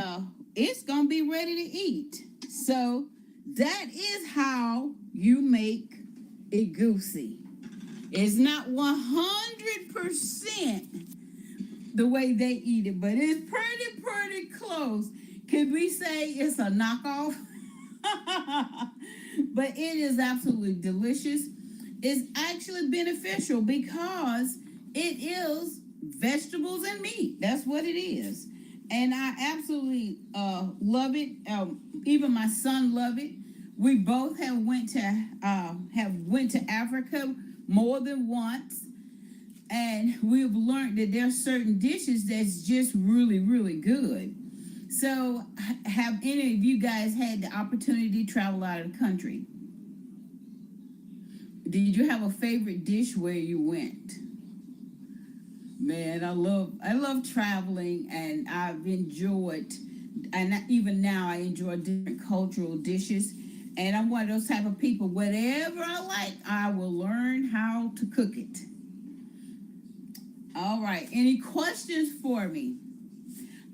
it's going to be ready to eat. So that is how you make egusi. It's not 100% the way they eat it, but it's pretty close. Could we say it's a knockoff? But it is absolutely delicious. It's actually beneficial because it is vegetables and meat. That's what it is. And I absolutely love it. Even my son love it. We both have went to Africa more than once, and we've learned that there are certain dishes that's just really good. So, have any of you guys had the opportunity to travel out of the country? Did you have a favorite dish where you went? Man, I love traveling, and I've enjoyed, and even now I enjoy different cultural dishes. And I'm one of those type of people, whatever I like, I will learn how to cook it. All right, any questions for me?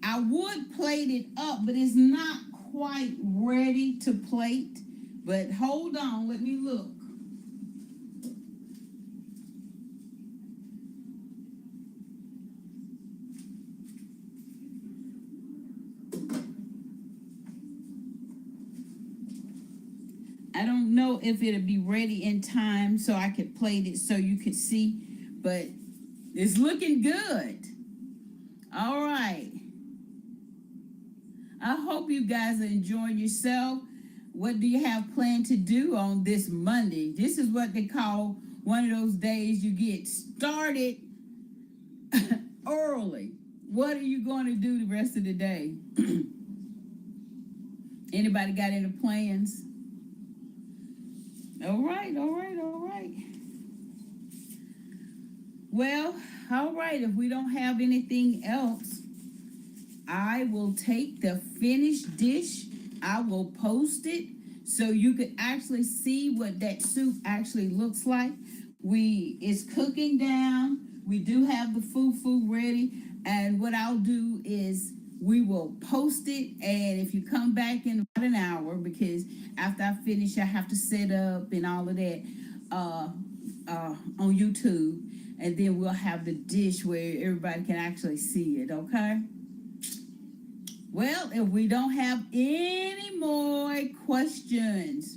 I would plate it up, but it's not quite ready to plate. But hold on, let me look. I don't know if it'll be ready in time so I could plate it so you could see, but it's looking good. All right. I hope you guys are enjoying yourself. What do you have planned to do on this Monday? This is what they call one of those days you get started early. What are you going to do the rest of the day? Anybody got any plans? All right. Well, all right. If we don't have anything else, I will take the finished dish. I will post it so you could actually see what that soup actually looks like. It's cooking down. We do have the fufu ready. And what I'll do is we will post it. And if you come back in about an hour, because after I finish, I have to set up and all of that on YouTube. And then we'll have the dish where everybody can actually see it, okay? Well, if we don't have any more questions,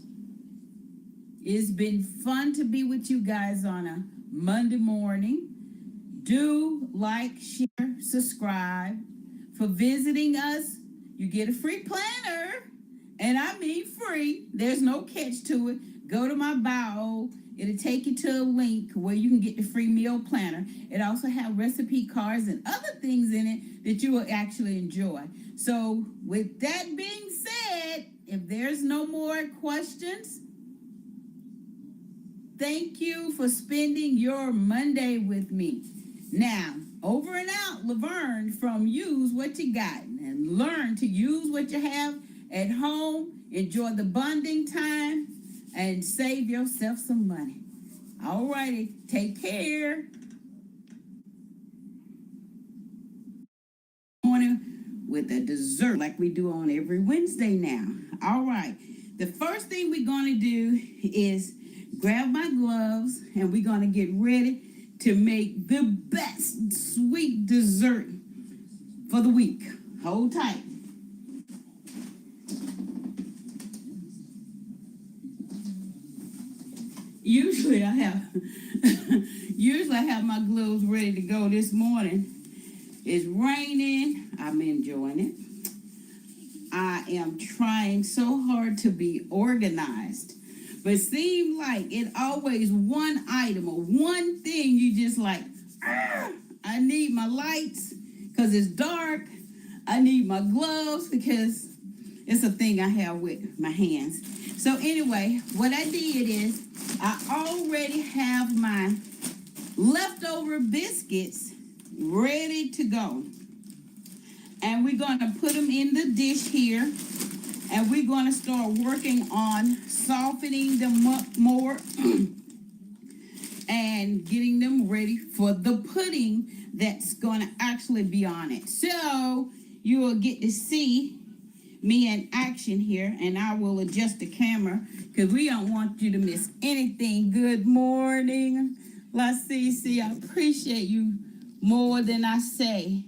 it's been fun to be with you guys on a Monday morning. Do like, share, subscribe. For visiting us, you get a free planner. And I mean free. There's no catch to it. Go to my bio. It'll take you to a link where you can get the free meal planner. It also has recipe cards and other things in it that you will actually enjoy. So with that being said, if there's no more questions, thank you for spending your Monday with me. Now, over and out, Laverne from Use What You Got, and learn to use what you have at home, enjoy the bonding time, and save yourself some money. All righty, take care. Morning with a dessert like we do on every Wednesday now. All right, the first thing we're going to do is grab my gloves and we're going to get ready to make the best sweet dessert for the week. Hold tight. Usually I have my gloves ready to go. This morning it's raining. I'm enjoying it. I am trying so hard to be organized, but it seems like it always one item or one thing you just like, I need my lights because it's dark. I need my gloves because it's a thing I have with my hands. So anyway, what I did is I already have my leftover biscuits ready to go. And we're going to put them in the dish here. And we're going to start working on softening them up more and getting them ready for the pudding that's going to actually be on it. So you will get to see me in action here, and I will adjust the camera because we don't want you to miss anything. Good morning, La Cece. I appreciate you more than I say.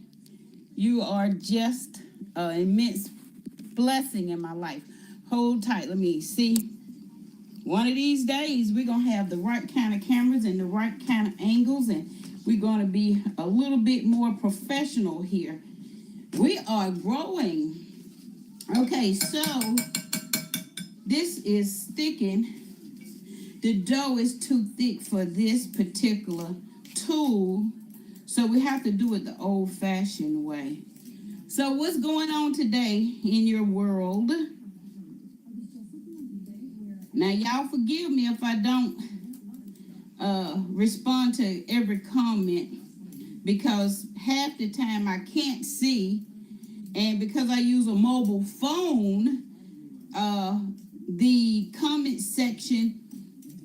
You are just an immense blessing in my life. Hold tight. Let me see. One of these days, we're going to have the right kind of cameras and the right kind of angles, and we're going to be a little bit more professional here. We are growing. Okay, so this is sticking. The dough is too thick for this particular tool, so we have to do it the old-fashioned way. So what's going on today in your world? Now, y'all forgive me if I don't respond to every comment because half the time I can't see, and because I use a mobile phone, the comment section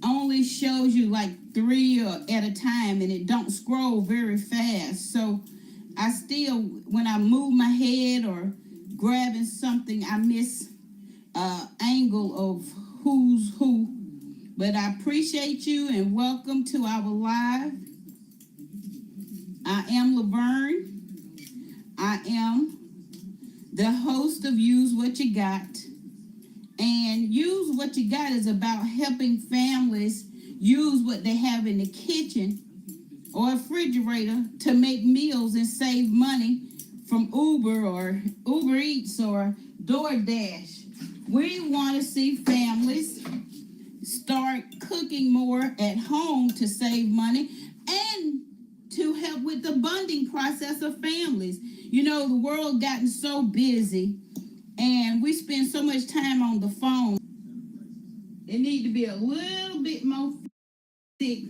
only shows you like 3 at a time, and it don't scroll very fast. So I still, when I move my head or grabbing something, I miss angle of who's who. But I appreciate you and welcome to our live. I am Laverne. I am the host of Use What You Got. And Use What You Got is about helping families use what they have in the kitchen or a refrigerator to make meals and save money from Uber or Uber Eats or DoorDash. We want to see families start cooking more at home to save money and to help with the bonding process of families. You know, the world gotten so busy and we spend so much time on the phone. It need to be a little bit more thick.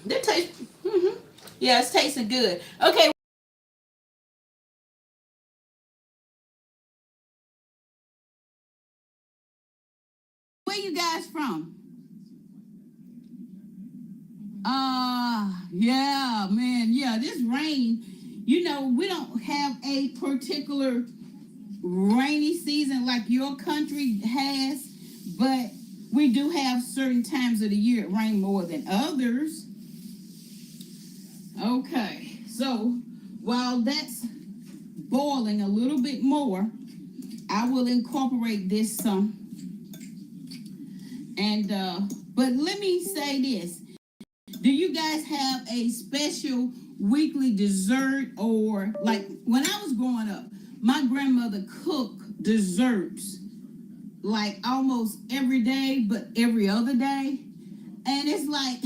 That tastes, yeah, it's tasting good. Okay. Where you guys from? Yeah, man. Yeah, this rain, you know, we don't have a particular rainy season like your country has, but we do have certain times of the year it rain more than others. Okay, so while that's boiling a little bit more, I will incorporate this some. And but let me say this. Do you guys have a special weekly dessert, or like when I was growing up, my grandmother cooked desserts like almost every day, but every other day. And it's like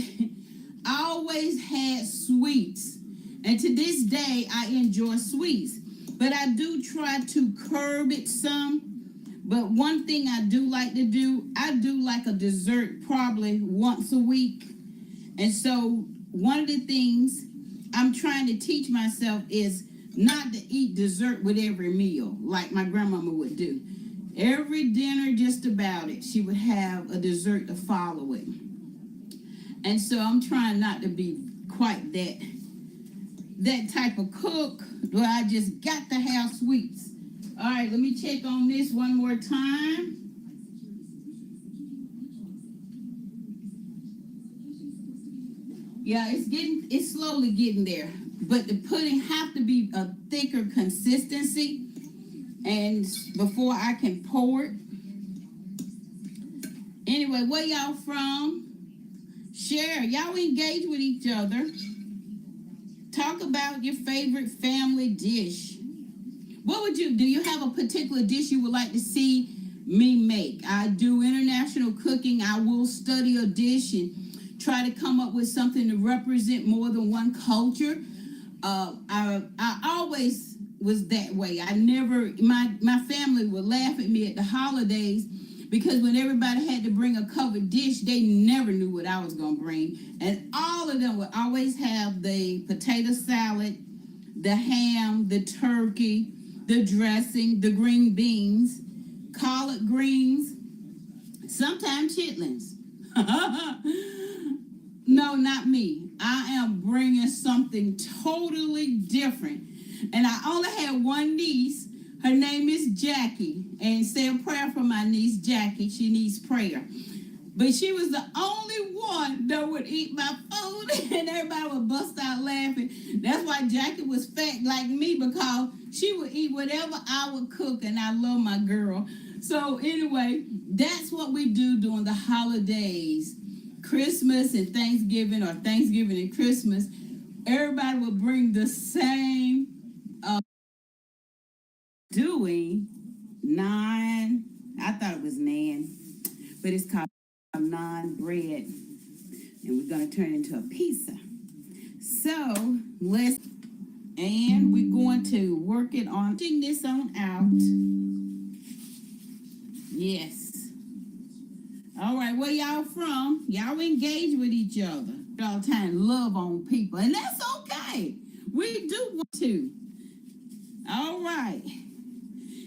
I always had sweets. And to this day, I enjoy sweets. But I do try to curb it some. But one thing I do like to do, I do like a dessert probably once a week. And so one of the things I'm trying to teach myself is not to eat dessert with every meal like my grandmama would do. Every dinner, just about it, she would have a dessert to follow it. And so I'm trying not to be quite that type of cook where I just got to have sweets. All right, let me check on this one more time. Yeah, it's slowly getting there. But the pudding have to be a thicker consistency and before I can pour it. Anyway, where y'all from? Share. Y'all engage with each other. Talk about your favorite family dish. What would you do? You have a particular dish you would like to see me make? I do international cooking. I will study a dish and try to come up with something to represent more than one culture. I always was that way. I never my family would laugh at me at the holidays because when everybody had to bring a covered dish, they never knew what I was gonna bring, and all of them would always have the potato salad, the ham, the turkey, the dressing, the green beans, collard greens, sometimes chitlins. No, not me. I am bringing something totally different. And I only had one niece. Her name is Jackie. And say a prayer for my niece, Jackie. She needs prayer. But she was the only one that would eat my food, and everybody would bust out laughing. That's why Jackie was fat like me, because she would eat whatever I would cook, and I love my girl. So anyway, that's what we do during the holidays. Christmas and Thanksgiving, or Thanksgiving and Christmas, everybody will bring the same doing naan. I thought it was nan, but it's called naan bread, and we're going to turn it into a pizza. So we're going to work it on putting this on out. Yes. All right, where y'all from? Y'all engage with each other all the time, love on people, and that's okay. We do want to. All right.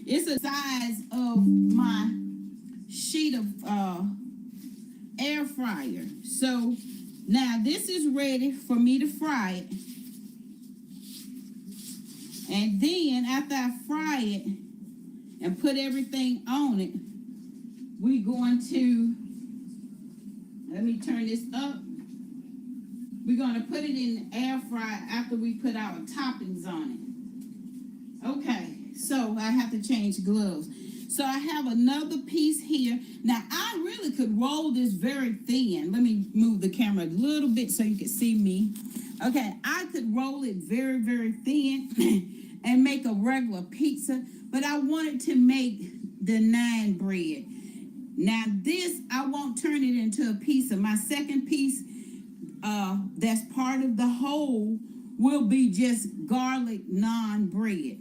It's the size of my sheet of air fryer. So now this is ready for me to fry it. And then after I fry it and put everything on it, we're going to, let me turn this up. We're going to put it in the air fryer after we put our toppings on it. Okay, so I have to change gloves. So I have another piece here. Now I really could roll this very thin. Let me move the camera a little bit so you can see me. Okay, I could roll it very, very thin and make a regular pizza, but I wanted to make the naan bread. Now this, I won't turn it into a pizza. My second piece, that's part of the whole, will be just garlic naan bread.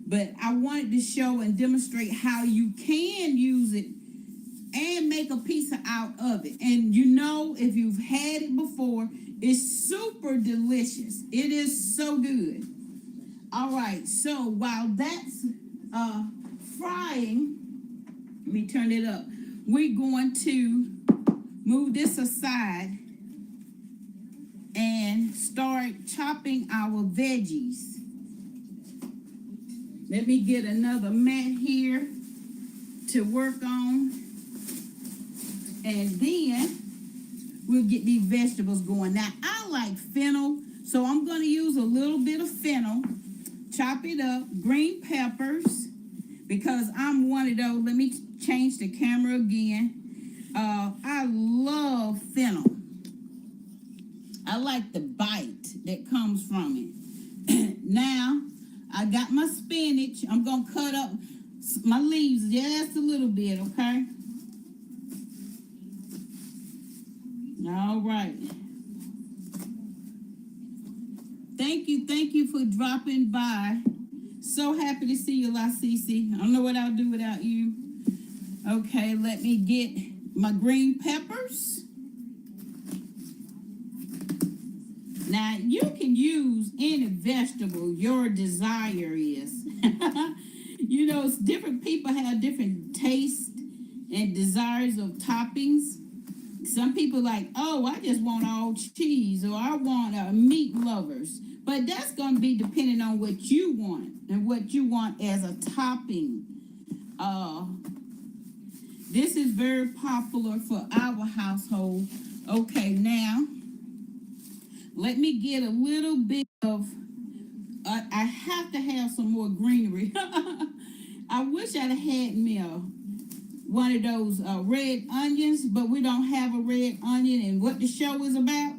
But I wanted to show and demonstrate how you can use it and make a pizza out of it. And you know, if you've had it before, it's super delicious. It is so good. All right, so while that's frying, let me turn it up. We're going to move this aside and start chopping our veggies. Let me get another mat here to work on. And then we'll get these vegetables going. Now, I like fennel, so I'm going to use a little bit of fennel. Chop it up. Green peppers, because I'm one of those. Let me change the camera again. I love fennel. I like the bite that comes from it. Now, I got my spinach. I'm going to cut up my leaves just a little bit, okay? All right. Thank you for dropping by. So happy to see you, LaCece. I don't know what I'll do without you. Okay, let me get my green peppers. Now, you can use any vegetable your desire is. You know, different people have different tastes and desires of toppings. Some people like, oh, I just want all cheese, or I want meat lovers. But that's going to be depending on what you want and what you want as a topping. This is very popular for our household. Okay, now, let me get a little bit of, I have to have some more greenery. I wish I'd had me one of those red onions, but we don't have a red onion, and what the show is about,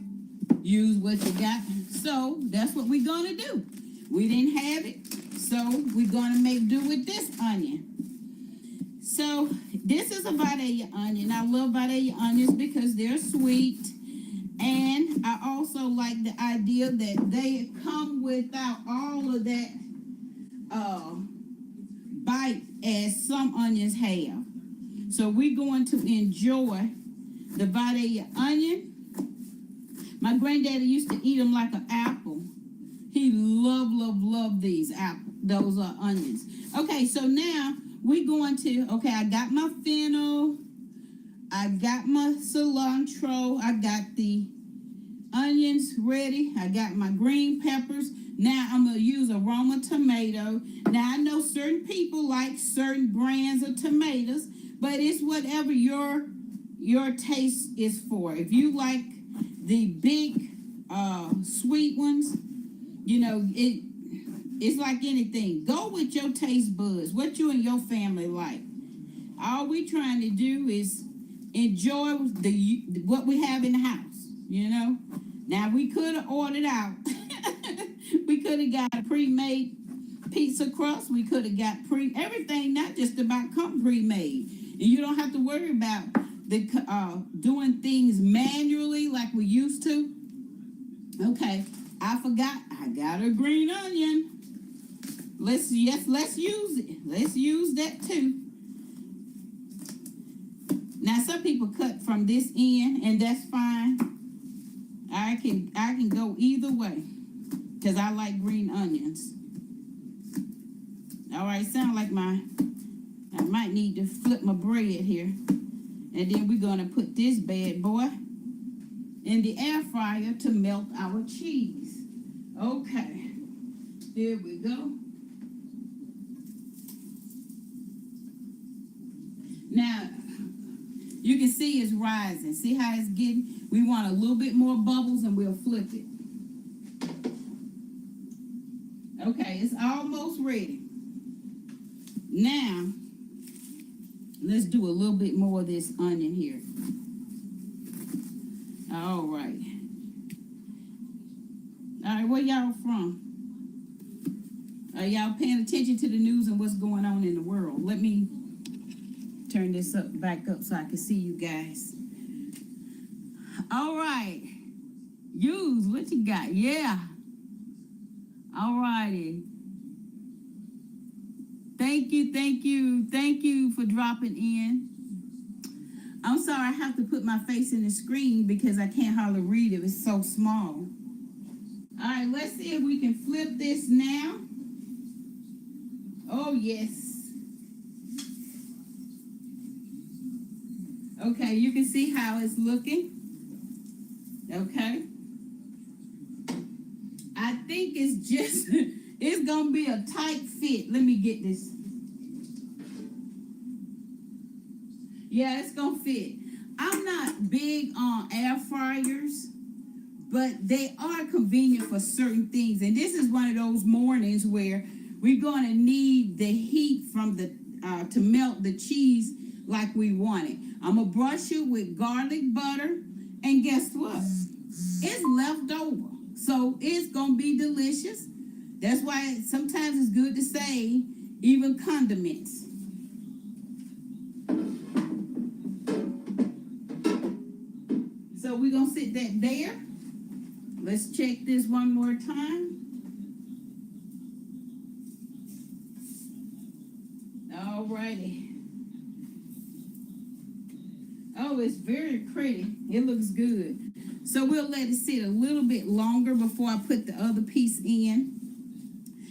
use what you got. So that's what we're gonna do. We didn't have it, so we're gonna make do with this onion. So this is a Vidalia onion. I love Vidalia onions because they're sweet, and I also like the idea that they come without all of that bite as some onions have. So we're going to enjoy the Vidalia onion. My granddaddy used to eat them like an apple. He loved those onions. Okay, so now we're going to, okay, I got my fennel, I got my cilantro, I got the onions ready, I got my green peppers. Now I'm going to use a Roma tomato. Now I know certain people like certain brands of tomatoes, but it's whatever your taste is for. If you like the big sweet ones, you know, it's like anything. Go with your taste buds, what you and your family like. All we trying to do is enjoy what we have in the house, you know. Now we could have ordered out. We could have got a pre-made pizza crust. We could have got everything, not just about come pre-made. And you don't have to worry about the doing things manually like we used to. Okay, I forgot. I got a green onion. Let's use it. Let's use that too. Now some people cut from this end, and that's fine. I can go either way because I like green onions. All right, sound like I might need to flip my bread here. And then we're going to put this bad boy in the air fryer to melt our cheese. Okay, here we go. Now, you can see it's rising. See how it's getting? We want a little bit more bubbles and we'll flip it. Okay, it's almost ready. Now, Let's do a little bit more of this onion here. All right. All right, where y'all from? Are y'all paying attention to the news and what's going on in the world? Let me turn this back up so I can see you guys. All right. Use what you got. Yeah. All righty. Thank you for dropping in. I'm sorry I have to put my face in the screen because I can't hardly read it. It's so small. All right, let's see if we can flip this now. Oh, yes. Okay, you can see how it's looking. Okay. I think it's just, it's going to be a tight fit. Let me get this. Yeah, it's going to fit. I'm not big on air fryers, but they are convenient for certain things. And this is one of those mornings where we're going to need the heat from the to melt the cheese like we want it. I'm going to brush it with garlic butter. And guess what? It's left over. So it's going to be delicious. That's why sometimes it's good to say even condiments. So we're going to sit that there. Let's check this one more time. All righty. Oh, it's very pretty. It looks good. So we'll let it sit a little bit longer before I put the other piece in.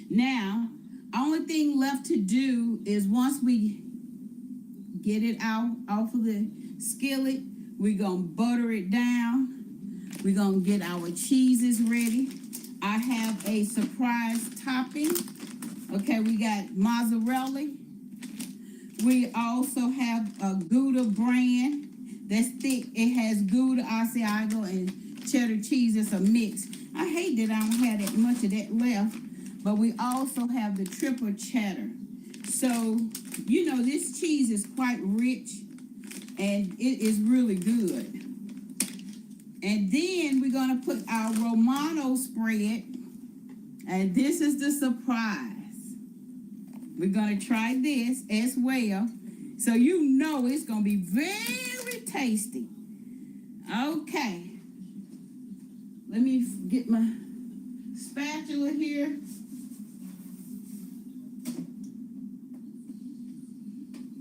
Now, only thing left to do is once we get it off of the skillet, we're going to butter it down. We're going to get our cheeses ready. I have a surprise topping. Okay, we got mozzarella. We also have a Gouda brand that's thick. It has Gouda, Asiago, and cheddar cheese. It's a mix. I hate that I don't have that much of that left, but we also have the triple cheddar. So, you know, this cheese is quite rich, and it is really good. And then we're going to put our Romano spread, and this is the surprise. We're going to try this as well, so you know it's going to be very tasty. Okay. Let me get my spatula here.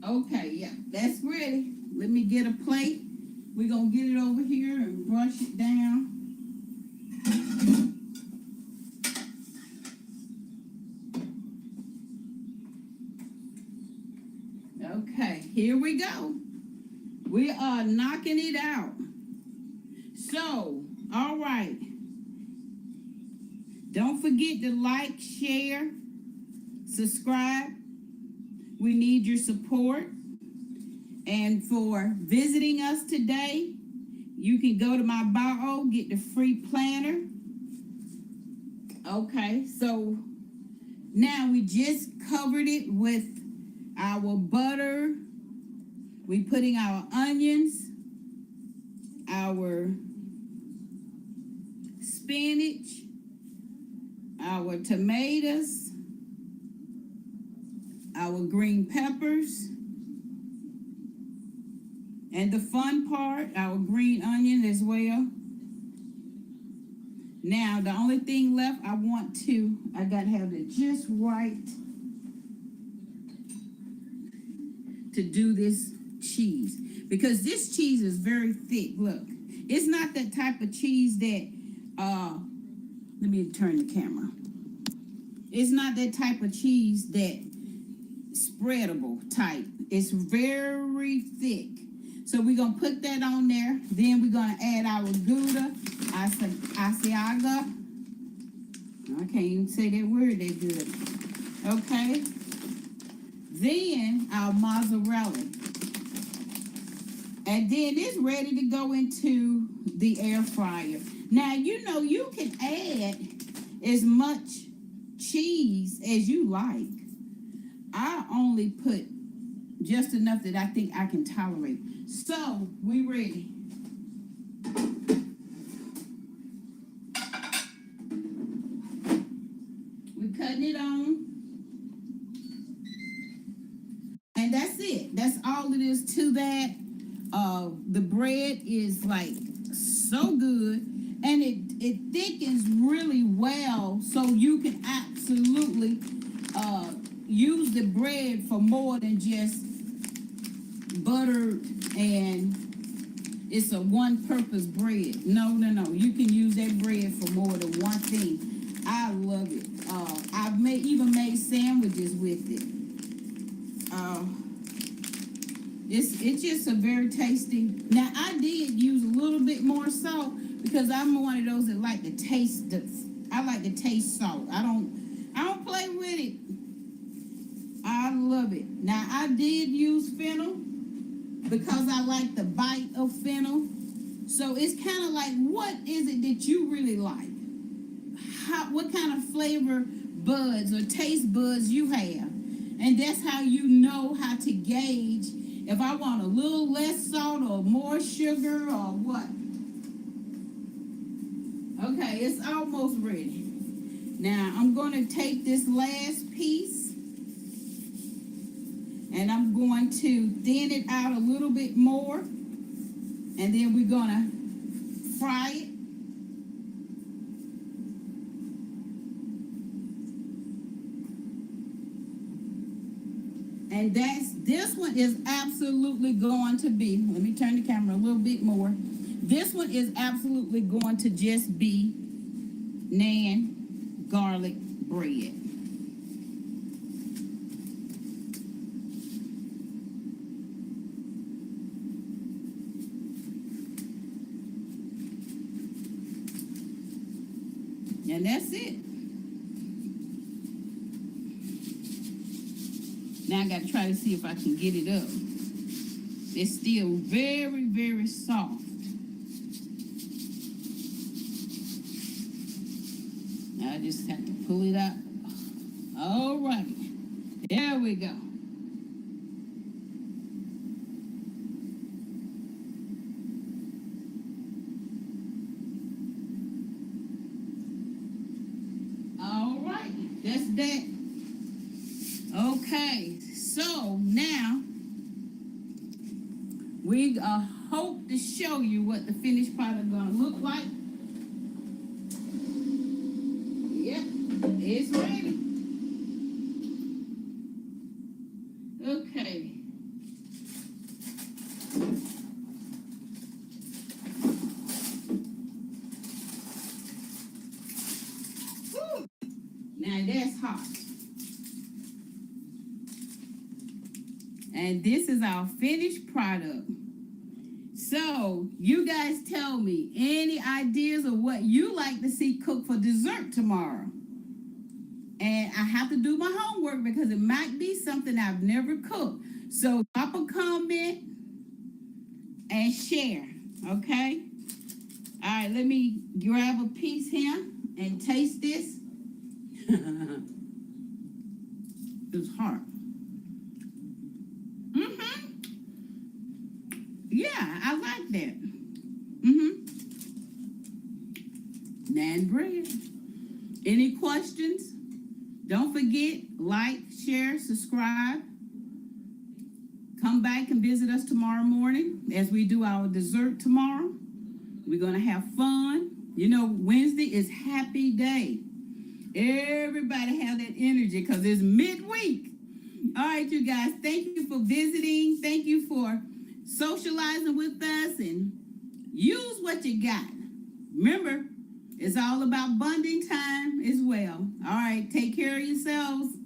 Okay, yeah, that's ready. Let me get a plate. We're going to get it over here and brush it down. Okay, here we go. We are knocking it out. So, all right. Don't forget to like, share, subscribe. We need your support. And for visiting us today, you can go to my bio, get the free planner. Okay, so now we just covered it with our butter. We putting our onions, our spinach, our tomatoes, our green peppers, and the fun part, our green onion as well. Now, the only thing left, I gotta have it just right to do this cheese. Because this cheese is very thick, look. It's not that type of cheese that, let me turn the camera. It's not that type of cheese that spreadable type. It's very thick. So we're going to put that on there. Then we're going to add our Gouda, Asiago. I can't even say that word that good. Okay. Then our mozzarella. And then it's ready to go into the air fryer. Now, you know, you can add as much cheese as you like. I only put just enough that I think I can tolerate. So we ready. We're cutting it on. And that's it. That's all it is to that. The bread is like so good, and it thickens really well, so you can absolutely use the bread for more than just butter, and it's a one-purpose bread. No, no, no. You can use that bread for more than one thing. I love it. I've even made sandwiches with it. It's just a very tasty. Now I did use a little bit more salt because I'm one of those that like to taste I like to taste salt. I don't play with it. I love it. Now I did use fennel because I like the bite of fennel. So it's kind of like, what is it that you really like? What kind of flavor buds or taste buds you have? And that's how you know how to gauge if I want a little less salt or more sugar or what. Okay, it's almost ready. Now I'm going to take this last piece and I'm going to thin it out a little bit more, and then we're going to fry it. And this one is absolutely going to be, let me turn the camera a little bit more. This one is absolutely going to just be naan garlic bread. And that's it. Now I got to try to see if I can get it up. It's still very, very soft. I just have to pull it out. All right. There we go. All right. That's that. Okay. So now we hope to show you what the finished product is going to look like. Yep, it's ready. Okay. Whew. Now that's hot. And this is our finished product. So you guys tell me any ideas of what you like to see cooked for dessert tomorrow. And I have to do my homework because it might be something I've never cooked. So drop a comment and share, okay? All right, let me grab a piece here and taste this. It's hot. Yeah, I like that. Naan bread. Any questions? Don't forget, like, share, subscribe. Come back and visit us tomorrow morning as we do our dessert tomorrow. We're going to have fun. You know, Wednesday is happy day. Everybody have that energy because it's midweek. All right, you guys, thank you for visiting. Thank you for socializing with us, and use what you got. Remember, it's all about bonding time as well. All right, take care of yourselves.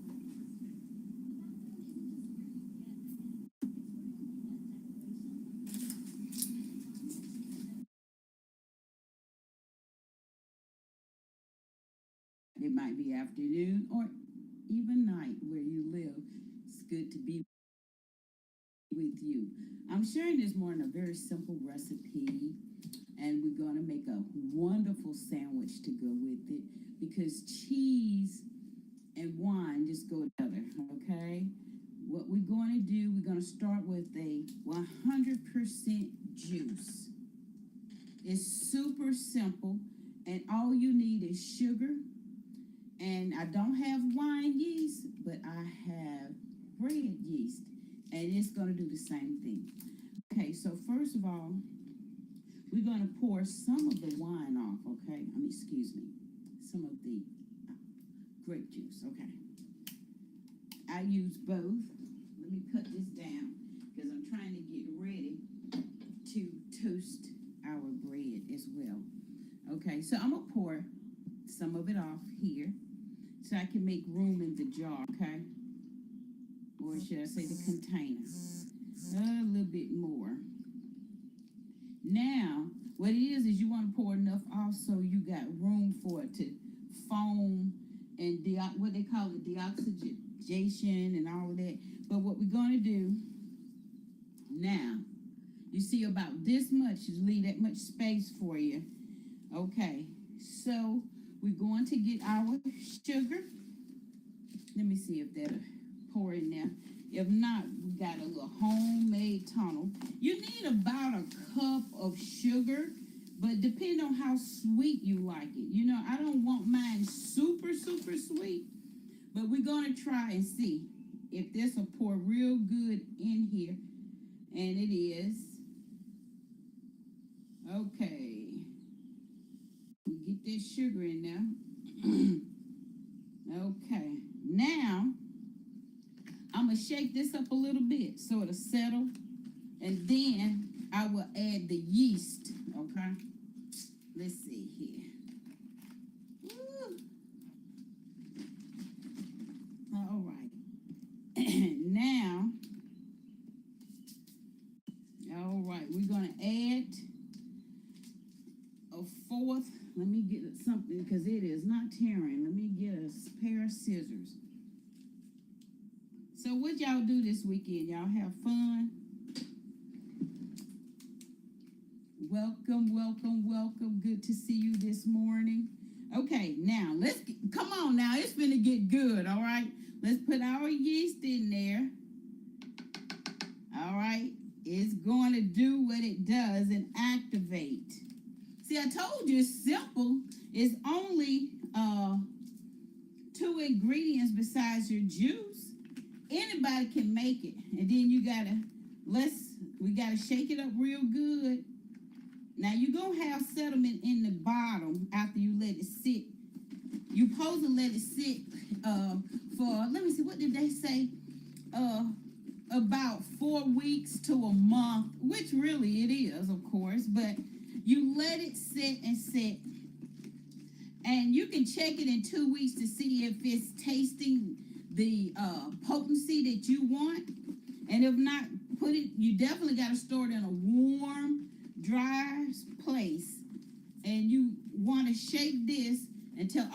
It might be afternoon or even night where you live. It's good to be with you. I'm sharing this morning a very simple recipe, and we're going to make a wonderful sandwich to go with it because cheese and wine just go together, okay? What what we're going to do, we're going to start with a 100% juice. It's super simple, and all you need is sugar. And I don't have wine yeast, but I have bread yeast, and it's going to do the same thing. Okay, so first of all, we're going to pour some of the wine off, okay? Excuse me, some of the grape juice, okay? I use both. Let me cut this down because I'm trying to get ready to toast our bread as well. Okay, so I'm going to pour some of it off here so I can make room in the jar, okay? Or should I say the container? A little bit more. Now, what it is you want to pour enough off so you got room for it to foam and what they call it, deoxygenation and all of that. But what we're going to do now, you see about this much, just leave that much space for you. Okay, so we're going to get our sugar. Let me see if that'll pour in there. If not, we got a little homemade tunnel. You need about a cup of sugar, but depending on how sweet you like it. You know, I don't want mine super, super sweet, but we're going to try and see if this will pour real good in here. And it is. Okay. We get that sugar in there. Okay. Now, I'm going to shake this up a little bit so it'll settle. And then I will add the yeast. Okay. Let's see here. Woo. All right. Now, all right, we're going to add a fourth. Let me get something because it is not tearing. Let me get a pair of scissors. So what y'all do this weekend? Y'all have fun? Welcome, welcome, welcome. Good to see you this morning. Okay, now come on now. It's gonna get good, all right? Let's put our yeast in there. All right, it's going to do what it does and activate. See, I told you it's simple. It's only 2 ingredients besides your juice. Anybody can make it. And then we gotta shake it up real good. Now you're gonna have settlement in the bottom after you let it sit. You're supposed to let it sit for, let me see, what did they say? About 4 weeks to a month, which really it is, of course, but you let it sit and sit. And you can check it in 2 weeks to see if it's tasting the potency that you want. And if not, you definitely got to store it in a warm, dry place. And you want to shake this until